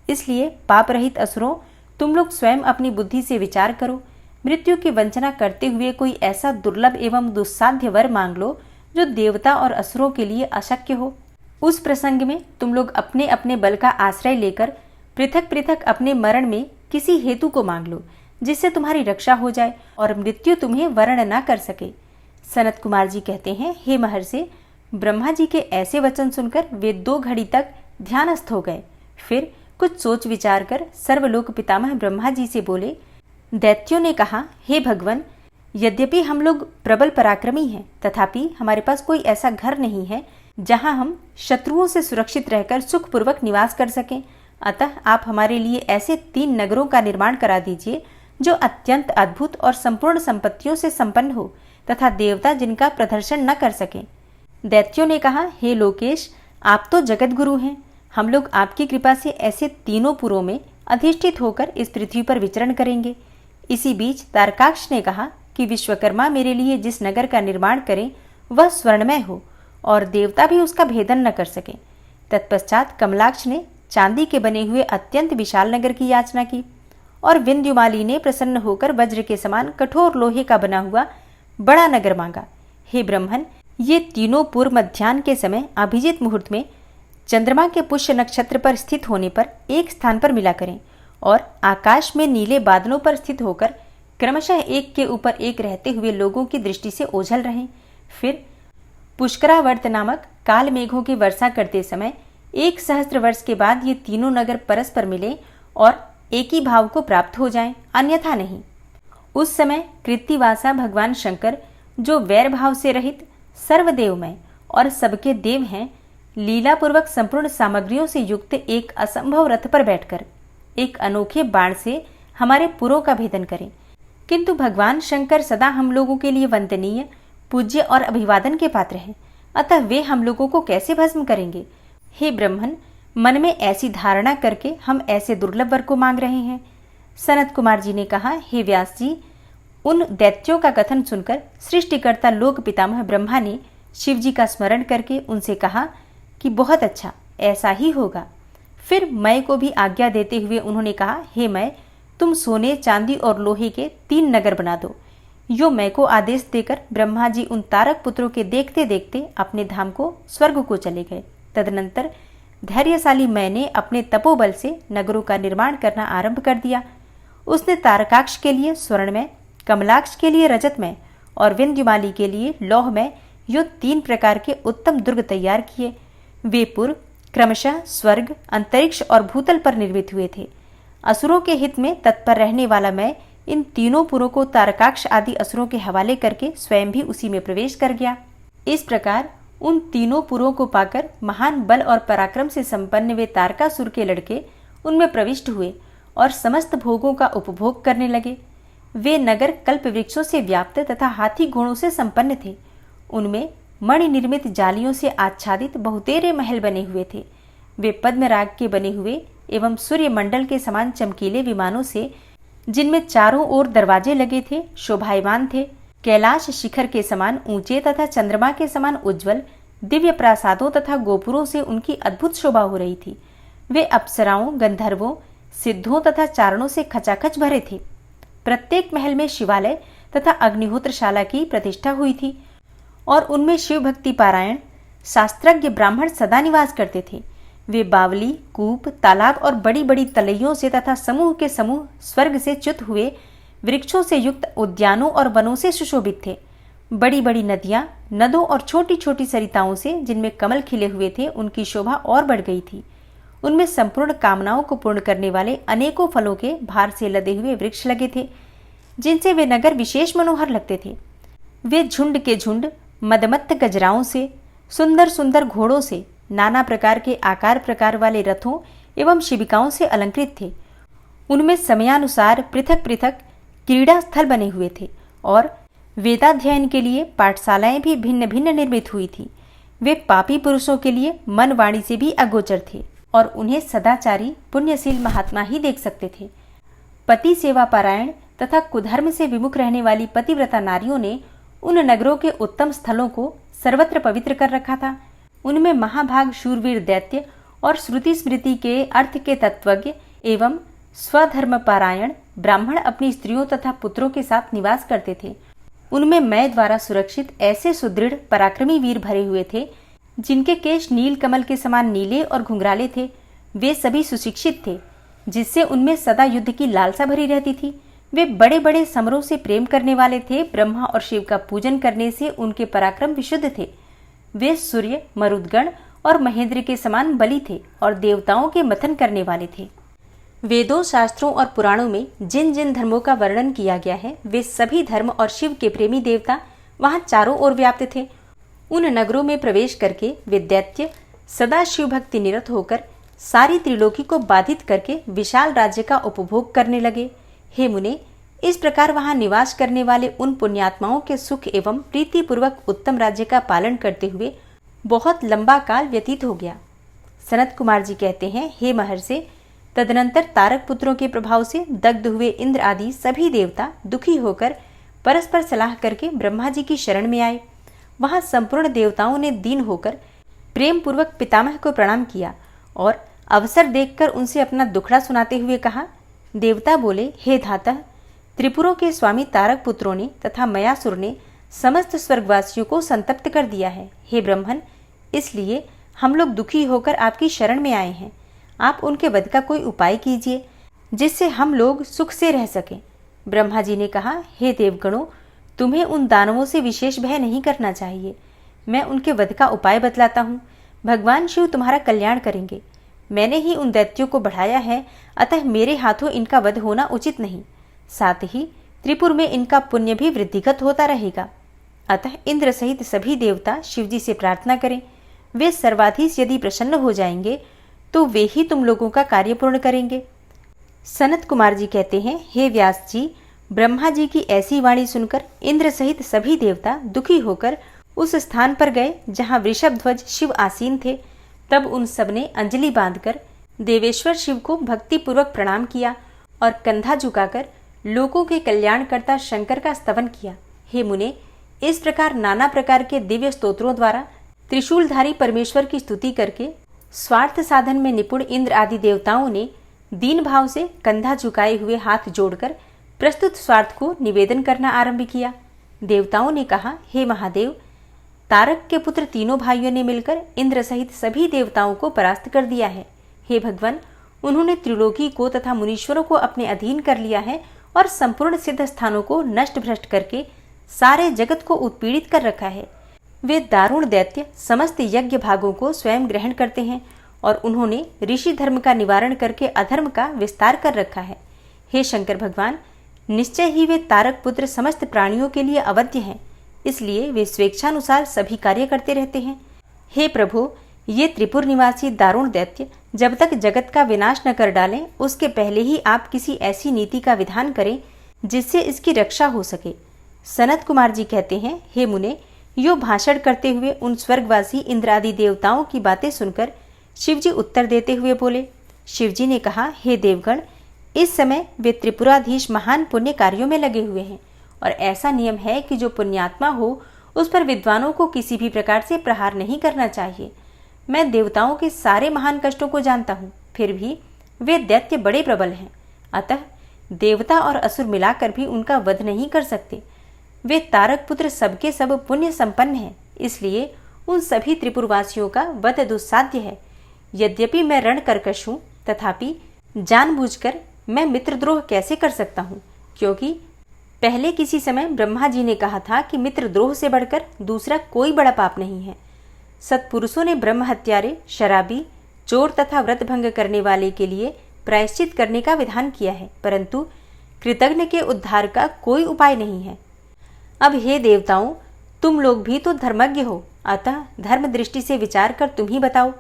इसलिए पाप रहित असुरों, तुम लोग स्वयं अपनी बुद्धि से विचार करो। मृत्यु की वंचना करते हुए कोई ऐसा दुर्लभ एवं दुस्साध्य वर मांग लो जो देवता और असुरों के लिए अशक्य हो। उस प्रसंग में तुम लोग अपने अपने बल का आश्रय लेकर पृथक पृथक अपने मरण में किसी हेतु को मांग लो जिससे तुम्हारी रक्षा हो जाए और मृत्यु तुम्हें वर्ण न कर सके। सनत कुमार जी कहते हैं, हे महर्षि, ब्रह्मा जी के ऐसे वचन सुनकर वे 2 घड़ी तक ध्यानस्थ हो गए। फिर कुछ सोच विचार कर सर्वलोक पितामह ब्रह्मा जी से बोले। दैत्यों ने कहा, हे भगवान, यद्यपि हम लोग प्रबल पराक्रमी हैं, तथापि हमारे पास कोई ऐसा घर नहीं है जहां हम शत्रुओं से सुरक्षित रहकर सुखपूर्वक निवास कर सकें। अतः आप हमारे लिए ऐसे 3 नगरों का निर्माण करा दीजिए जो अत्यंत अद्भुत और संपूर्ण संपत्तियों से संपन्न हो तथा देवता जिनका प्रदर्शन न कर सकें। दैत्यों ने कहा, हे लोकेश, आप तो जगत गुरु हैं। हम लोग आपकी कृपा से ऐसे 3 पुरों में अधिष्ठित होकर इस पृथ्वी पर विचरण करेंगे। इसी बीच तारकाक्ष ने कहा कि विश्वकर्मा मेरे लिए जिस नगर का निर्माण करें वह स्वर्णमय हो और देवता भी उसका भेदन न कर सके। तत्पश्चात कमलाक्ष ने चांदी के बने हुए अत्यंत विशाल नगर की याचना की और विंध्युमाली ने प्रसन्न होकर वज्र के समान कठोर लोहे का बना हुआ बड़ा नगर मांगा। हे ब्रह्मन, ये 3 पूर्व मध्याह्न के समय अभिजीत मुहूर्त में चंद्रमा के पुष्य नक्षत्र पर स्थित होने पर एक स्थान पर मिला करें और आकाश में नीले बादलों पर स्थित होकर क्रमशः एक के ऊपर एक रहते हुए लोगों की दृष्टि से ओझल रहें। फिर पुष्करावर्त नामक काल मेघों की वर्षा करते समय 1 सहस्त्र वर्ष के बाद ये 3 नगर परस्पर मिले और एक ही भाव को प्राप्त हो जाएं, अन्यथा नहीं। उस समय कृत्तिवासा भगवान शंकर, जो वैर भाव से रहित सर्वदेवमय और सबके देव हैं, लीलापूर्वक संपूर्ण सामग्रियों से युक्त एक असंभव रथ पर बैठकर एक अनोखे बाण से हमारे पुरों का भेदन करें। किंतु भगवान शंकर सदा हम लोगों के लिए वंदनीय, पूज्य और अभिवादन के पात्र हैं, अतः वे हम लोगों को कैसे भस्म करेंगे? हे ब्रह्मन, मन में ऐसी धारणा करके हम ऐसे दुर्लभ वर को मांग रहे हैं। सनत कुमार जी ने कहा, हे व्यास जी, उन दैत्यों का कथन सुनकर सृष्टिकर्ता लोक पितामह ब्रह्मा ने शिव जी का स्मरण करके उनसे कहा कि बहुत अच्छा, ऐसा ही होगा। फिर मय को भी आज्ञा देते हुए उन्होंने कहा, हे मय, तुम सोने, चांदी और लोहे के 3 नगर बना दो। यो मय को आदेश देकर ब्रह्मा जी उन तारक पुत्रों के देखते देखते अपने धाम को स्वर्ग को चले गए। तदनंतर धैर्यशाली मय ने अपने तपोबल से नगरों का निर्माण करना आरंभ कर दिया। उसने तारकाक्ष के लिए स्वर्णमय, कमलाक्ष के लिए रजतमय और विंध्यमाली के लिए लौहमय यो 3 प्रकार के उत्तम दुर्ग तैयार किए। वे पुर क्रमशः स्वर्ग, अंतरिक्ष और भूतल पर निर्मित हुए थे। असुरों के हित में तत्पर रहने वाला मैं इन 3 पुरों को तारकाक्ष आदि असुरों के हवाले करके स्वयं भी उसी में प्रवेश कर गया। इस प्रकार उन 3 पुरों को पाकर महान बल और पराक्रम से संपन्न वे तारकासुर के लड़के उनमें प्रविष्ट हुए और समस्त भोगों का उपभोग करने लगे। वे नगर कल्प वृक्षों से व्याप्त तथा हाथी घोड़ों से संपन्न थे। उनमें मणि निर्मित जालियों से आच्छादित बहुतेरे महल बने हुए थे। वे पद्मराग के बने हुए एवं सूर्य मंडल के समान चमकीले विमानों से, जिनमें चारों ओर दरवाजे लगे थे, शोभायमान थे। कैलाश शिखर के समान ऊंचे तथा चंद्रमा के समान उज्ज्वल दिव्य प्रासादों तथा गोपुरों से उनकी अद्भुत शोभा हो रही थी। वे अप्सराओं, गंधर्वों, सिद्धों तथा चारणों से खचाखच भरे थे। प्रत्येक महल में शिवालय तथा अग्निहोत्रशाला की प्रतिष्ठा हुई थी और उनमें शिव भक्ति पारायण शास्त्रज्ञ ब्राह्मण सदा निवास करते थे। वे बावली, कूप, तालाब और बड़ी बड़ी तलैयों से तथा समूह के समूह स्वर्ग से च्युत हुए वृक्षों से युक्त उद्यानों और वनों से सुशोभित थे। बड़ी बड़ी नदियां, नदों और छोटी छोटी सरिताओं से, जिनमें कमल खिले हुए थे, उनकी शोभा और बढ़ गई थी। उनमें संपूर्ण कामनाओं को पूर्ण करने वाले अनेकों फलों के भार से लदे हुए वृक्ष लगे थे, जिनसे वे नगर विशेष मनोहर लगते थे। वे झुंड के झुंड मदमत्त गजराओं से, सुंदर सुंदर घोड़ों से, नाना प्रकार के आकार प्रकार वाले रथों एवं शिबिकाओं से अलंकृत थे। उनमें समयानुसार पृथक पृथक क्रीड़ा स्थल बने हुए थे और वेदाध्ययन के लिए पाठशालाएं भी भिन्न भिन्न निर्मित हुई थी। वे पापी पुरुषों के लिए मन वाणी से भी अगोचर थे और उन्हें सदाचारी पुण्यशील महात्मा ही देख सकते थे। पति सेवा पारायण तथा कुधर्म से विमुख रहने वाली पतिव्रता नारियों ने उन नगरों के उत्तम स्थलों को सर्वत्र पवित्र कर रखा था। उनमें महाभाग शूरवीर दैत्य और श्रुति स्मृति के अर्थ के तत्वज्ञ एवं स्वधर्म पारायण ब्राह्मण अपनी स्त्रियों तथा पुत्रों के साथ निवास करते थे। उनमें मैं द्वारा सुरक्षित ऐसे सुदृढ़ पराक्रमी वीर भरे हुए थे जिनके केश नील कमल के समान नीले और घुंघराले थे। वे सभी सुशिक्षित थे, जिससे उनमें सदा युद्ध की लालसा भरी रहती थी। वे बड़े बड़े समरों से प्रेम करने वाले थे। ब्रह्मा और शिव का पूजन करने से उनके पराक्रम विशुद्ध थे। वे सूर्य, मरुदगण और महेंद्र के समान बली थे और देवताओं के मथन करने वाले थे। वेदों, शास्त्रों और पुराणों में जिन जिन धर्मों का वर्णन किया गया है, वे सभी धर्म और शिव के प्रेमी देवता वहां चारों ओर व्याप्त थे। उन नगरों में प्रवेश करके वे दैत्य सदा शिव भक्ति निरत होकर सारी त्रिलोकी को बाधित करके विशाल राज्य का उपभोग करने लगे। हे मुने, इस प्रकार वहां निवास करने वाले उन पुण्यात्माओं के सुख एवं प्रीतिपूर्वक उत्तम राज्य का पालन करते हुए बहुत लंबा काल व्यतीत हो गया। सनत कुमार जी कहते हैं, हे महर्षि, तदनंतर तारक पुत्रों के प्रभाव से दग्ध हुए इंद्र आदि सभी देवता दुखी होकर परस्पर सलाह करके ब्रह्मा जी की शरण में आए। वहां संपूर्ण देवताओं ने दीन होकर प्रेम पूर्वक पितामह को प्रणाम किया और अवसर देखकर उनसे अपना दुखड़ा सुनाते हुए कहा। देवता बोले, हे धातः, त्रिपुरों के स्वामी तारक पुत्रों ने तथा मयासुर ने समस्त स्वर्गवासियों को संतप्त कर दिया है। हे ब्रह्मन, इसलिए हम लोग दुखी होकर आपकी शरण में आए हैं। आप उनके वध का कोई उपाय कीजिए जिससे हम लोग सुख से रह सकें। ब्रह्मा जी ने कहा, हे देवगणों, तुम्हें उन दानवों से विशेष भय नहीं करना चाहिए। मैं उनके वध का उपाय बतलाता हूँ। भगवान शिव तुम्हारा कल्याण करेंगे। मैंने ही उन दैत्यों को बढ़ाया है, अतः मेरे हाथों इनका वध होना उचित नहीं। साथ ही त्रिपुर में इनका पुण्य भी वृद्धिगत होता रहेगा। अतः इंद्र सहित सभी देवता शिवजी से प्रार्थना करें। वे सर्वाधीश यदि प्रसन्न हो जाएंगे तो वे ही तुम लोगों का कार्य पूर्ण करेंगे। सनत कुमार जी कहते हैं, हे व्यास जी, ब्रह्मा जी की ऐसी वाणी सुनकर इंद्र सहित सभी देवता दुखी होकर उस स्थान पर गए जहां वृषभ ध्वज शिव आसीन थे। तब उन सब ने अंजलि बांधकर देवेश्वर शिव को भक्तिपूर्वक प्रणाम किया और कंधा झुकाकर लोगों के कल्याणकर्ता शंकर का स्तवन किया। हे मुने, इस प्रकार नाना प्रकार के दिव्य स्तोत्रों द्वारा त्रिशूलधारी परमेश्वर की स्तुति करके स्वार्थ साधन में निपुण इंद्र आदि देवताओं ने दीन भाव से कंधा झुकाए हुए हाथ जोड़कर प्रस्तुत स्वार्थ को निवेदन करना आरंभ किया। देवताओं ने कहा, हे महादेव, तारक के पुत्र तीनों भाइयों ने मिलकर इंद्र सहित सभी देवताओं को परास्त कर दिया है। हे भगवान, उन्होंने त्रिलोकी को तथा मुनीश्वरों को अपने अधीन कर लिया है और संपूर्ण सिद्ध स्थानों को नष्ट भ्रष्ट करके सारे जगत को उत्पीड़ित कर रखा है। वे दारुण दैत्य समस्त यज्ञ भागों को स्वयं ग्रहण करते हैं और उन्होंने ऋषि धर्म का निवारण करके अधर्म का विस्तार कर रखा है। हे शंकर भगवान, निश्चय ही वे तारक पुत्र समस्त प्राणियों के लिए अवध्य हैं, इसलिए वे स्वेच्छानुसार सभी कार्य करते रहते हैं। हे प्रभु, ये त्रिपुर निवासी दारुण दैत्य जब तक जगत का विनाश न कर डालें, उसके पहले ही आप किसी ऐसी नीति का विधान करें जिससे इसकी रक्षा हो सके। सनत कुमार जी कहते हैं, हे मुने, यो भाषण करते हुए उन स्वर्गवासी इंद्रादि देवताओं की बातें सुनकर शिवजी उत्तर देते हुए बोले। शिवजी ने कहा, हे देवगण, इस समय वे त्रिपुराधीश महान पुण्य कार्यों में लगे हुए हैं और ऐसा नियम है कि जो पुण्यात्मा हो उस पर विद्वानों को किसी भी प्रकार से प्रहार नहीं करना चाहिए। मैं देवताओं के सारे महान कष्टों को जानता हूँ, फिर भी वे दैत्य बड़े प्रबल हैं, अतः देवता और असुर मिलाकर भी उनका वध नहीं कर सकते। वे तारक पुत्र सबके सब पुण्य संपन्न हैं, इसलिए उन सभी त्रिपुरवासियों का वध दुस्साध्य है। यद्यपि मैं रणकर्कश हूँ, तथापि जानबूझकर मैं मित्रद्रोह कैसे कर सकता हूँ, क्योंकि पहले किसी समय ब्रह्मा जी ने कहा था कि मित्रद्रोह से बढ़कर दूसरा कोई बड़ा पाप नहीं है। सत्पुरुषों ने ब्रह्म हत्यारे, शराबी, चोर तथा व्रत भंग करने वाले के लिए प्रायश्चित करने का विधान किया है, परंतु कृतज्ञ के उद्धार का कोई उपाय नहीं है। अब हे देवताओं, तुम लोग भी तो धर्मज्ञ हो, अतः धर्म दृष्टि से विचार कर तुम ही बताओ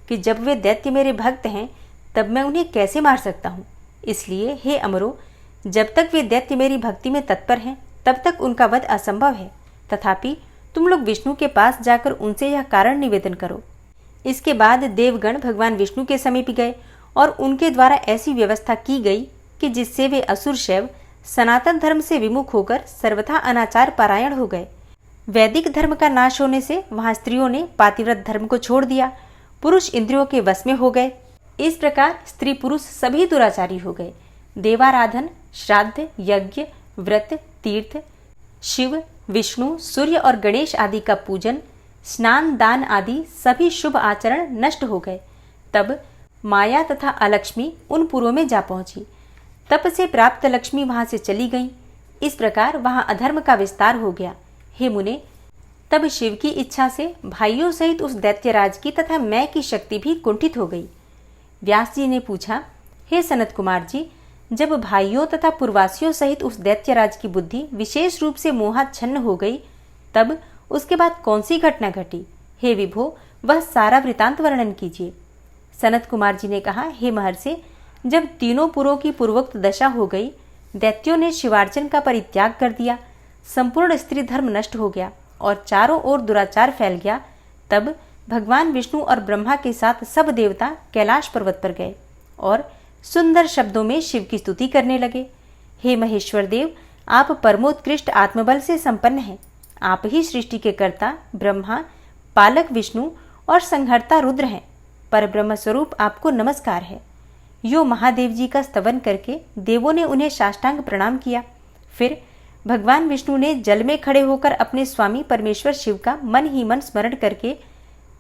कि जब वे दैत्य मेरे भक्त हैं तब मैं उन्हें कैसे मार सकता हूँ। इसलिए हे अमरो, जब तक वे दैत्य मेरी भक्ति में तत्पर हैं तब तक उनका वध असंभव है, तथापि तुम लोग विष्णु के पास जाकर उनसे यह कारण निवेदन करो। इसके बाद देवगण भगवान विष्णु के समीप गए और उनके द्वारा ऐसी व्यवस्था की गई कि जिससे वे असुर शैव सनातन धर्म से विमुख होकर सर्वथा अनाचार पारायण हो गए। वैदिक धर्म का नाश होने से वहां स्त्रियों ने पातिव्रत धर्म को छोड़ दिया, पुरुष इंद्रियों के वश में हो गए। इस प्रकार स्त्री पुरुष सभी दुराचारी हो गए। देवाराधन, श्राद्ध, यज्ञ, व्रत, तीर्थ, शिव, विष्णु, सूर्य और गणेश आदि का पूजन, स्नान, दान आदि सभी शुभ आचरण नष्ट हो गए। तब माया तथा अलक्ष्मी उन पुरों में जा पहुंची। तप से प्राप्त लक्ष्मी वहां से चली गई। इस प्रकार वहां अधर्म का विस्तार हो गया। हे मुने, तब शिव की इच्छा से भाइयों सहित उस दैत्यराज की तथा मैं की शक्ति भी कुंठित हो गई। व्यास जी ने पूछा, हे सनत कुमार जी, जब भाइयों तथा पूर्वासियों सहित उस दैत्यराज की बुद्धि विशेष रूप से मोहाच्छन्न हो गई, तब उसके बाद कौन सी घटना घटी? हे विभो, वह सारा वृतांत वर्णन कीजिए। सनत कुमार जी ने कहा, हे महर्षि, जब तीनों पुरों की पूर्वोक्त दशा हो गई, दैत्यों ने शिवार्चन का परित्याग कर दिया, संपूर्ण स्त्री धर्म नष्ट हो गया और चारों ओर दुराचार फैल गया, तब भगवान विष्णु और ब्रह्मा के साथ सब देवता कैलाश पर्वत पर गए और सुंदर शब्दों में शिव की स्तुति करने लगे। हे महेश्वर देव, आप परमोत्कृष्ट आत्मबल से संपन्न हैं। आप ही सृष्टि के कर्ता ब्रह्मा, पालक विष्णु और संहर्ता रुद्र हैं। पर ब्रह्म स्वरूप आपको नमस्कार है। यो महादेव जी का स्तवन करके देवों ने उन्हें साष्टांग प्रणाम किया। फिर भगवान विष्णु ने जल में खड़े होकर अपने स्वामी परमेश्वर शिव का मन ही मन स्मरण करके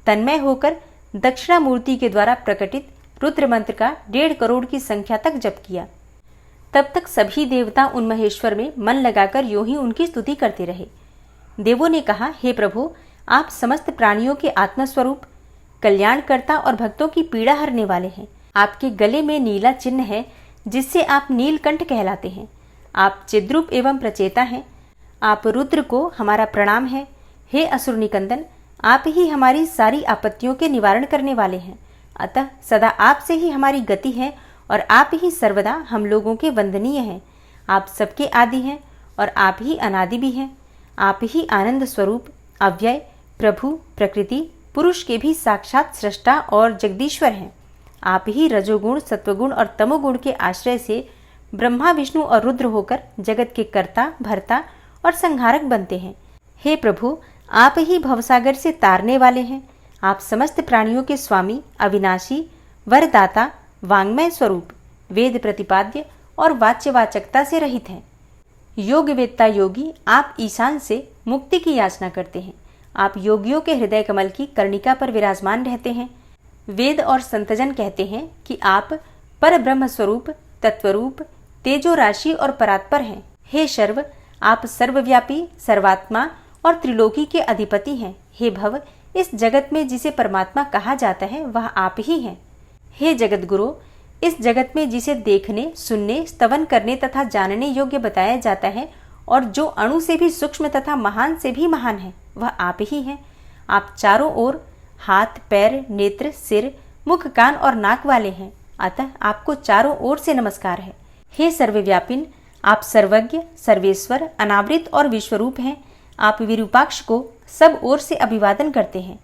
तन्मय होकर दक्षिणा मूर्ति के द्वारा प्रकटित रुद्र मंत्र का 1.5 करोड़ की संख्या तक जप किया। तब तक सभी देवता उन महेश्वर में मन लगाकर यूं ही उनकी स्तुति करते रहे। देवों ने कहा, हे प्रभु, आप समस्त प्राणियों के आत्मस्वरूप, कल्याणकर्ता और भक्तों की पीड़ा हरने वाले हैं। आपके गले में नीला चिन्ह है जिससे आप नीलकंठ कहलाते हैं। आप चिद्रूप एवं प्रचेता हैं। आप रुद्र को हमारा प्रणाम है। हे असुर निकंदन, आप ही हमारी सारी आपत्तियों के निवारण करने वाले हैं। अतः सदा आपसे ही हमारी गति है और आप ही सर्वदा हम लोगों के वंदनीय हैं। आप सबके आदि हैं और आप ही अनादि भी हैं। आप ही आनंद स्वरूप, अव्यय, प्रभु, प्रकृति, पुरुष के भी साक्षात सृष्टा और जगदीश्वर हैं। आप ही रजोगुण, सत्वगुण और तमोगुण के आश्रय से ब्रह्मा, विष्णु और रुद्र होकर जगत के कर्ता, भर्ता और संहारक बनते हैं। हे प्रभु, आप ही भवसागर से तारने वाले हैं। आप समस्त प्राणियों के स्वामी, अविनाशी, वरदाता, वांग्मय स्वरूप, वेद प्रतिपाद्य और वाच्यवाचकता से रहित हैं। योगवेत्ता योगी आप ईशान से मुक्ति की याचना करते हैं। आप योगियों के हृदय कमल की कर्णिका पर विराजमान रहते हैं। वेद और संतजन कहते हैं कि आप पर ब्रह्म स्वरूप, तत्वरूप, तेजो राशि और परात्पर हैं। हे शर्व, आप सर्वव्यापी, सर्वात्मा और त्रिलोकी के अधिपति हैं। हे भव, इस जगत में जिसे परमात्मा कहा जाता है वह आप ही हैं। हे जगत गुरु, इस जगत में जिसे देखने, सुनने, स्तवन करने तथा जानने योग्य बताया जाता है और जो अणु से भी सूक्ष्म तथा महान से भी महान है, वह आप ही हैं। आप चारों ओर हाथ, पैर, नेत्र, सिर, मुख, कान और नाक वाले हैं। अतः आपको चारों ओर से नमस्कार है। हे सर्वव्यापिन, आप सर्वज्ञ, सर्वेश्वर, अनावृत और विश्वरूप हैं। आप विरूपाक्ष को सब ओर से अभिवादन करते हैं।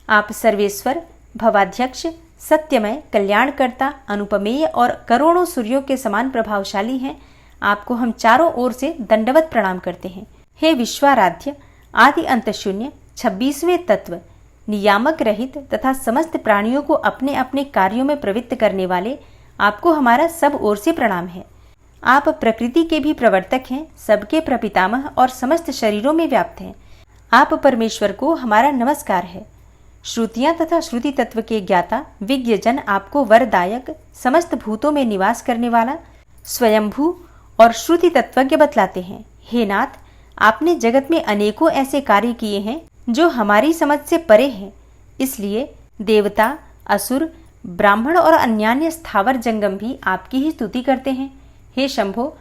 आप सर्वेश्वर, भवाध्यक्ष, सत्यमय, कल्याणकर्ता, अनुपमेय और करोड़ों सूर्यों के समान प्रभावशाली हैं। आपको हम चारों ओर से दंडवत प्रणाम करते हैं। हे विश्वाराध्य, आदि अंत शून्य, 26वें तत्व, नियामक रहित तथा समस्त प्राणियों को अपने अपने कार्यों में प्रवृत्त करने वाले, आपको हमारा सब ओर से प्रणाम है। आप प्रकृति के भी प्रवर्तक हैं, सबके प्रपितामह और समस्त शरीरों में व्याप्त हैं। आप परमेश्वर को हमारा नमस्कार है। श्रुतियां तथा श्रुति तत्व के ज्ञाता विज्ञजन आपको वरदायक, समस्त भूतों में निवास करने वाला, स्वयंभू और श्रुति तत्वज्ञ बतलाते हैं। हे नाथ, आपने जगत में अनेकों ऐसे कार्य किए हैं जो हमारी समझ से परे हैं। इसलिए देवता, असुर, ब्राह्मण और अन्यान्य स्थावर जंगम भी आपकी ही स्तुति करते हैं। हे शंभो,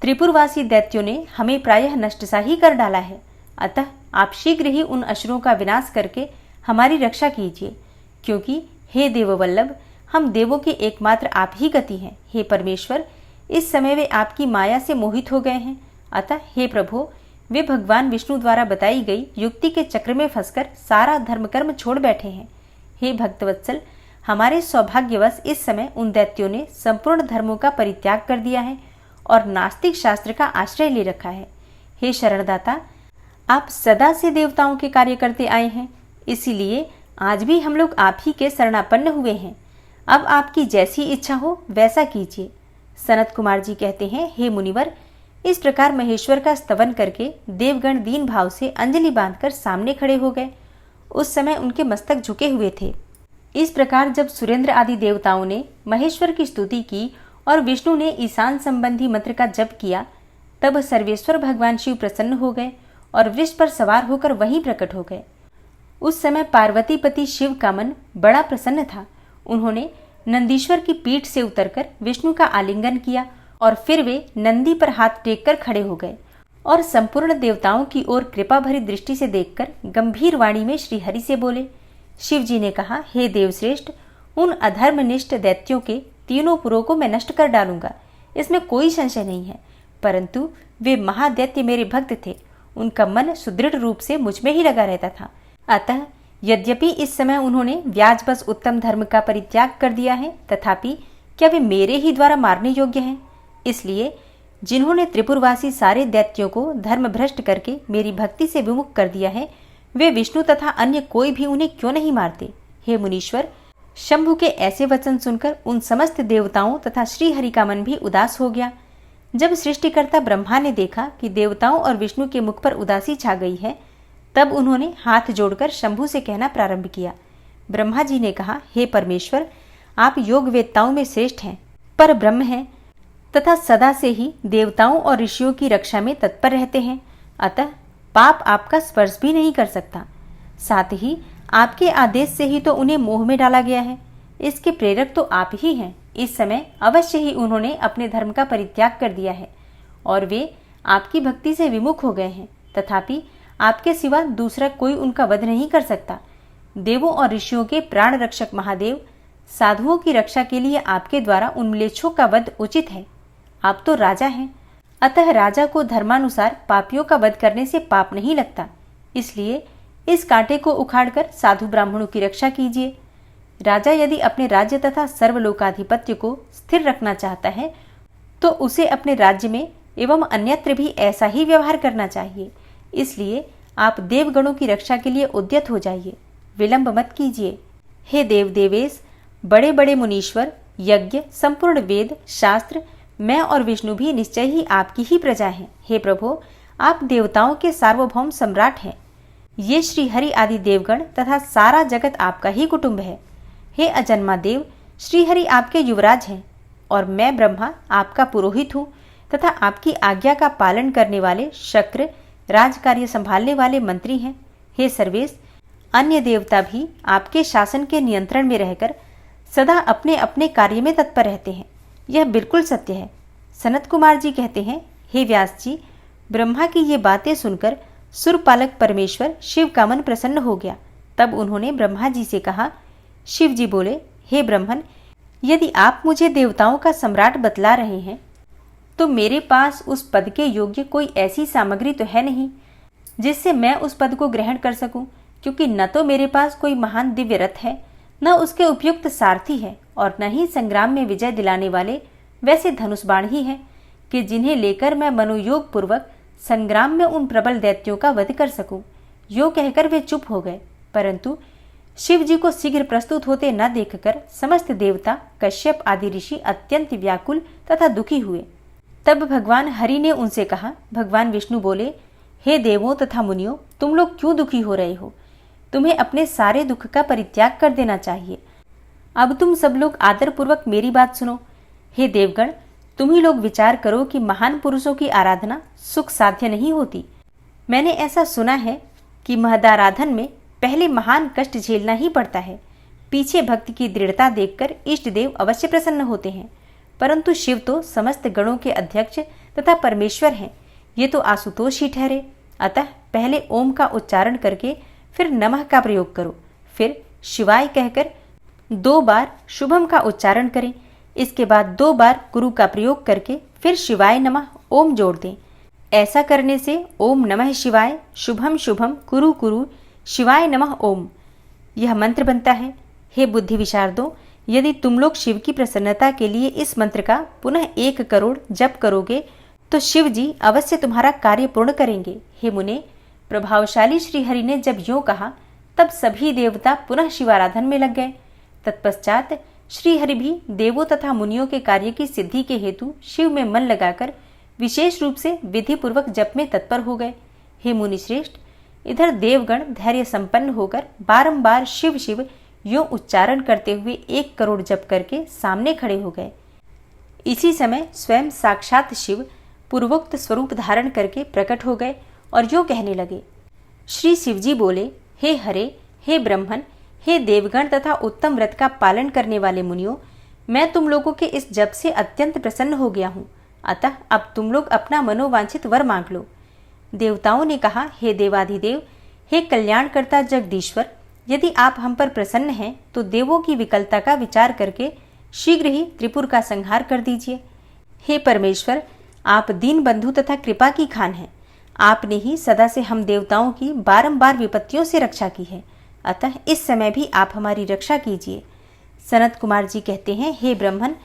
त्रिपुरवासी दैत्यों ने हमें प्रायः नष्ट सा ही कर डाला है। अतः आप शीघ्र ही उन असुरों का विनाश करके हमारी रक्षा कीजिए, क्योंकि हे देववल्लभ, हम देवों की एकमात्र आप ही गति हैं। हे परमेश्वर, इस समय वे आपकी माया से मोहित हो गए हैं। अतः हे प्रभु, वे भगवान विष्णु द्वारा बताई गई युक्ति के चक्र में फंसकर सारा धर्मकर्म छोड़ बैठे हैं। हे भक्तवत्सल, हमारे सौभाग्यवश इस समय उन दैत्यों ने संपूर्ण धर्मों का परित्याग कर दिया है और नास्तिक शास्त्र का आश्रय ले रखा है। हे शरणदाता, आप सदा से देवताओं के कार्य करते आए हैं, इसीलिए आज भी हम लोग आप ही के शरणापन्न हुए हैं। अब आपकी जैसी इच्छा हो वैसा कीजिए। सनत कुमार जी कहते हैं, हे मुनिवर, इस प्रकार महेश्वर का स्तवन करके देवगण दीन भाव से अंजलि बांधकर सामने खड़े हो गए। उस समय उनके मस्तक झुके हुए थे। इस प्रकार जब सुरेंद्र आदि देवताओं ने महेश्वर की स्तुति की और विष्णु ने ईशान संबंधी मंत्र का जप किया, तब सर्वेश्वर भगवान शिव प्रसन्न हो गए और वृष पर सवार होकर वहीं प्रकट हो गए। उस समय पार्वती पति शिव का मन बड़ा प्रसन्न था। उन्होंने नंदीश्वर की पीठ से उतरकर विष्णु का आलिंगन किया और फिर वे नंदी पर हाथ टेककर खड़े हो गए और संपूर्ण देवताओं की ओर कृपा भरी दृष्टि से देखकर गंभीर वाणी में श्री हरि से बोले। शिव जी ने कहा, हे देवश्रेष्ठ, उन अधर्मनिष्ठ दैत्यों के तीनों पुरों को मैं नष्ट कर डालूंगा, इसमें कोई संशय नहीं है। परंतु वे महादैत्य मेरे भक्त थे, उनका मन सुदृढ़ रूप से मुझ में ही लगा रहता था। अतः यद्यपि इस समय उन्होंने व्याजबस उत्तम धर्म का परित्याग कर दिया है, तथापि क्या वे मेरे ही द्वारा मारने योग्य हैं? इसलिए जिन्होंने त्रिपुरवासी सारे दैत्यों को धर्म भ्रष्ट करके मेरी भक्ति से विमुख कर दिया है, वे विष्णु तथा अन्य कोई भी उन्हें क्यों नहीं मारते? हे मुनीश्वर, शंभु के ऐसे वचन सुनकर उन समस्त देवताओं तथा श्री हरि का मन भी उदास हो गया। जब सृष्टिकर्ता ब्रह्मा ने देखा कि देवताओं और विष्णु के मुख पर उदासी छा गई है, तब उन्होंने हाथ जोड़कर शंभु से कहना प्रारंभ किया। ब्रह्मा जी ने कहा, हे परमेश्वर, आप योग वेत्ताओं में श्रेष्ठ हैं, पर ब्रह्म हैं तथा सदा से ही देवताओं और ऋषियों की रक्षा में तत्पर रहते हैं। अतः पाप आपका स्पर्श भी नहीं कर सकता। साथ ही आपके आदेश से ही तो उन्हें मोह में डाला गया है। इसके प्रेरक तो आप ही हैं। इस समय अवश्य ही उन्होंने अपने धर्म का परित्याग कर दिया है और वे आपकी भक्ति से विमुख हो गए हैं। तथापि आपके सिवा दूसरा कोई उनका वध नहीं कर सकता। देवों और ऋषियों के प्राण रक्षक महादेव, साधुओं की रक्षा के लिए आपके द्वारा उन म्लेच्छों का वध उचित है। आप तो राजा हैं, अतः राजा को धर्मानुसार पापियों का वध करने से पाप नहीं लगता। इसलिए इस कांटे को उखाड़कर साधु ब्राह्मणों की रक्षा कीजिए। राजा यदि अपने राज्य तथा सर्वलोकाधिपत्य को स्थिर रखना चाहता है, तो उसे अपने राज्य में एवं अन्यत्र भी ऐसा ही व्यवहार करना चाहिए। इसलिए आप देवगणों की रक्षा के लिए उद्यत हो जाइए, विलंब मत कीजिए। हे देव देवेश, बड़े बड़े मुनीश्वर, यज्ञ, संपूर्ण वेद, शास्त्र, मैं और विष्णु भी निश्चय ही आपकी ही प्रजा हैं। हे प्रभु, आप देवताओं के सार्वभौम सम्राट हैं। ये श्री हरि आदि देवगण तथा सारा जगत आपका ही कुटुंब है। हे अजन्मा देव, श्री हरि आपके युवराज हैं और मैं ब्रह्मा आपका पुरोहित हूँ तथा आपकी आज्ञा का पालन करने वाले शक्र, राजकार्य संभालने वाले मंत्री हैं। हे सर्वेश, अन्य देवता भी आपके शासन के नियंत्रण में रहकर सदा अपने अपने कार्य में तत्पर रहते हैं। यह बिल्कुल सत्य है। सनत कुमार जी कहते हैं, हे व्यास जी, ब्रह्मा की ये बातें सुनकर सुरपालक परमेश्वर शिव का मन प्रसन्न हो गया। तब उन्होंने ब्रह्मा जी से कहा। शिव जी बोले, हे ब्रह्मन, यदि आप मुझे देवताओं का सम्राट बतला रहे हैं, तो मेरे पास उस पद के योग्य कोई ऐसी सामग्री तो है नहीं जिससे मैं उस पद को ग्रहण कर सकूं, क्योंकि न तो मेरे पास कोई महान दिव्य रथ है, न उसके उपयुक्त सारथी है और न ही संग्राम में विजय दिलाने वाले वैसे धनुष बाण ही हैं कि जिन्हें लेकर मैं मनोयोग पूर्वक संग्राम में उन प्रबल दैत्यों का वध कर सकूं। यो कहकर वे चुप हो गए, परंतु शिव जी को शीघ्र प्रस्तुत होते न देखकर समस्त देवता, कश्यप आदि ऋषि अत्यंत व्याकुल तथा दुखी हुए। तब भगवान हरि ने उनसे कहा। भगवान विष्णु बोले, हे देवों तथा मुनियों, तुम लोग क्यों दुखी हो रहे हो? तुम्हें अपने सारे दुख का परित्याग कर देना चाहिए। अब तुम सब लोग आदरपूर्वक मेरी बात सुनो। हे देवगण, तुम ही लोग विचार करो कि महान पुरुषों की आराधना सुख साध्य नहीं होती। मैंने ऐसा सुना है कि महदाराधन में पहले महान कष्ट झेलना ही पड़ता है। पीछे भक्ति की दृढ़ता देखकर इष्ट देव अवश्य प्रसन्न होते हैं, परंतु शिव तो समस्त गणों के अध्यक्ष तथा परमेश्वर हैं। ये तो आशुतोष ही ठहरे। अतः पहले ओम का उच्चारण करके फिर नमः का प्रयोग करो, फिर शिवाय कहकर 2 बार शुभम का उच्चारण करें। इसके बाद 2 बार गुरु का प्रयोग करके फिर शिवाय नमः ओम जोड़ दें। ऐसा करने से ओम नमः शिवाय, शुभम शुभम, कुरु कुरु, शिवाय नमः ओम, यह मंत्र बनता है। हे बुद्धि विशारदों, यदि तुम लोग शिव की प्रसन्नता के लिए इस मंत्र का पुनः 1 करोड़ जप करोगे तो शिव जी अवश्य तुम्हारा कार्य पूर्ण करेंगे। हे मुने, प्रभावशाली श्री हरि ने जब यूं कहा, तब सभी देवता पुनः शिवाराधन में लग गए। तत्पश्चात श्री हरि भी देवों तथा मुनियों के कार्य की सिद्धि के हेतु शिव में मन लगाकर विशेष रूप से विधि पूर्वक जप में तत्पर हो गए। हे मुनि श्रेष्ठ, इधर देवगण धैर्य संपन्न होकर बारंबार शिव शिव यों उच्चारण करते हुए 1 करोड़ जप करके सामने खड़े हो गए। इसी समय स्वयं साक्षात शिव पूर्वोक्त स्वरूप धारण करके प्रकट हो गए और यूं कहने लगे। श्री शिवजी बोले, हे हरे, हे ब्रह्मन, हे देवगण तथा उत्तम व्रत का पालन करने वाले मुनियों, मैं तुम लोगों के इस जप से अत्यंत प्रसन्न हो गया हूँ। अतः अब तुम लोग अपना मनोवांछित वर मांग लो। देवताओं ने कहा, हे देवाधिदेव, हे कल्याणकर्ता जगदीश्वर, यदि आप हम पर प्रसन्न हैं तो देवों की विकलता का विचार करके शीघ्र ही त्रिपुर का संहार कर दीजिए। हे परमेश्वर, आप दीन बंधु तथा कृपा की खान हैं। आपने ही सदा से हम देवताओं की बारंबार विपत्तियों से रक्षा की है, अतः इस समय भी आप हमारी रक्षा कीजिए। सनत कुमार जी कहते हैं, हे ब्रह्मन,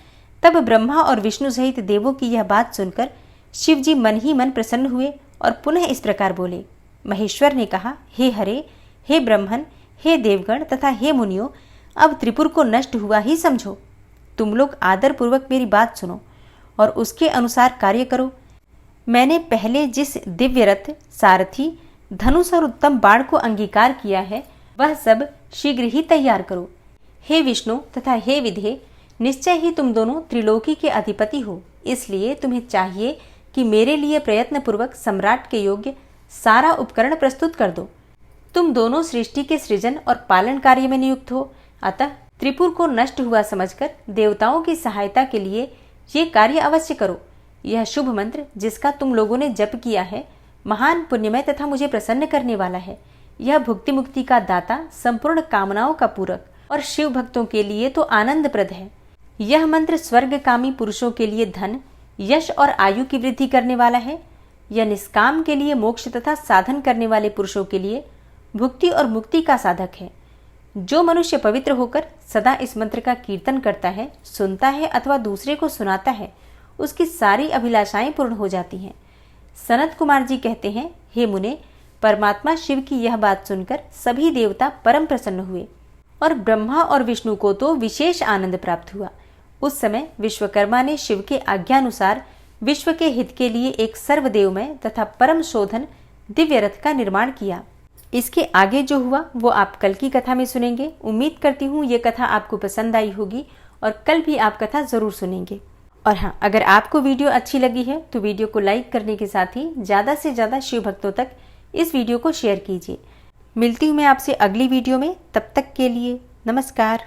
तब ब्रह्मा और विष्णु सहित देवों की यह बात सुनकर शिव जी मन ही मन प्रसन्न हुए और पुनः इस प्रकार बोले। महेश्वर ने कहा, हे हरे, हे ब्रह्मन, हे देवगण तथा हे मुनियों, अब त्रिपुर को नष्ट हुआ ही समझो। तुम लोग आदर पूर्वक मेरी बात सुनो और उसके अनुसार कार्य करो। मैंने पहले जिस दिव्य रथ, सारथी, धनुष और उत्तम बाण को अंगीकार किया है, वह सब शीघ्र ही तैयार करो। हे विष्णु तथा हे विधे, निश्चय ही तुम दोनों त्रिलोकी के अधिपति हो, इसलिए तुम्हें चाहिए कि मेरे लिए प्रयत्न पूर्वक सम्राट के योग्य सारा उपकरण प्रस्तुत कर दो। तुम दोनों सृष्टि के सृजन और पालन कार्य में नियुक्त हो, अतः त्रिपुर को नष्ट हुआ समझकर देवताओं की सहायता के लिए ये कार्य अवश्य करो। यह शुभ मंत्र जिसका तुम लोगों ने जप किया है, महान पुण्यमय तथा मुझे प्रसन्न करने वाला है। यह भुक्ति मुक्ति का दाता, संपूर्ण कामनाओं का पूरक और शिव भक्तों के लिए तो आनंदप्रद है। यह मंत्र स्वर्गकामी पुरुषों के लिए धन, यश और आयु की वृद्धि करने वाला है। यह निष्काम के लिए मोक्ष तथा साधन करने वाले पुरुषों के लिए भुक्ति और मुक्ति का साधक है। जो मनुष्य पवित्र होकर सदा इस मंत्र का कीर्तन करता है, सुनता है अथवा दूसरे को सुनाता है, उसकी सारी अभिलाषाएं पूर्ण हो जाती हैं। सनत कुमार जी कहते हैं, हे मुने, परमात्मा शिव की यह बात सुनकर सभी देवता परम प्रसन्न हुए और ब्रह्मा और विष्णु को तो विशेष आनंद प्राप्त हुआ। उस समय विश्वकर्मा ने शिव के आज्ञानुसार विश्व के हित के लिए एक सर्वदेवमय तथा परम शोधन दिव्य रथ का निर्माण किया। इसके आगे जो हुआ वो आप कल की कथा में सुनेंगे। उम्मीद करती हूँ ये कथा आपको पसंद आई होगी और कल भी आप कथा जरूर सुनेंगे। और हाँ, अगर आपको वीडियो अच्छी लगी है तो वीडियो को लाइक करने के साथ ही ज़्यादा से ज़्यादा शिव भक्तों तक इस वीडियो को शेयर कीजिए। मिलती हूँ मैं आपसे अगली वीडियो में, तब तक के लिए नमस्कार।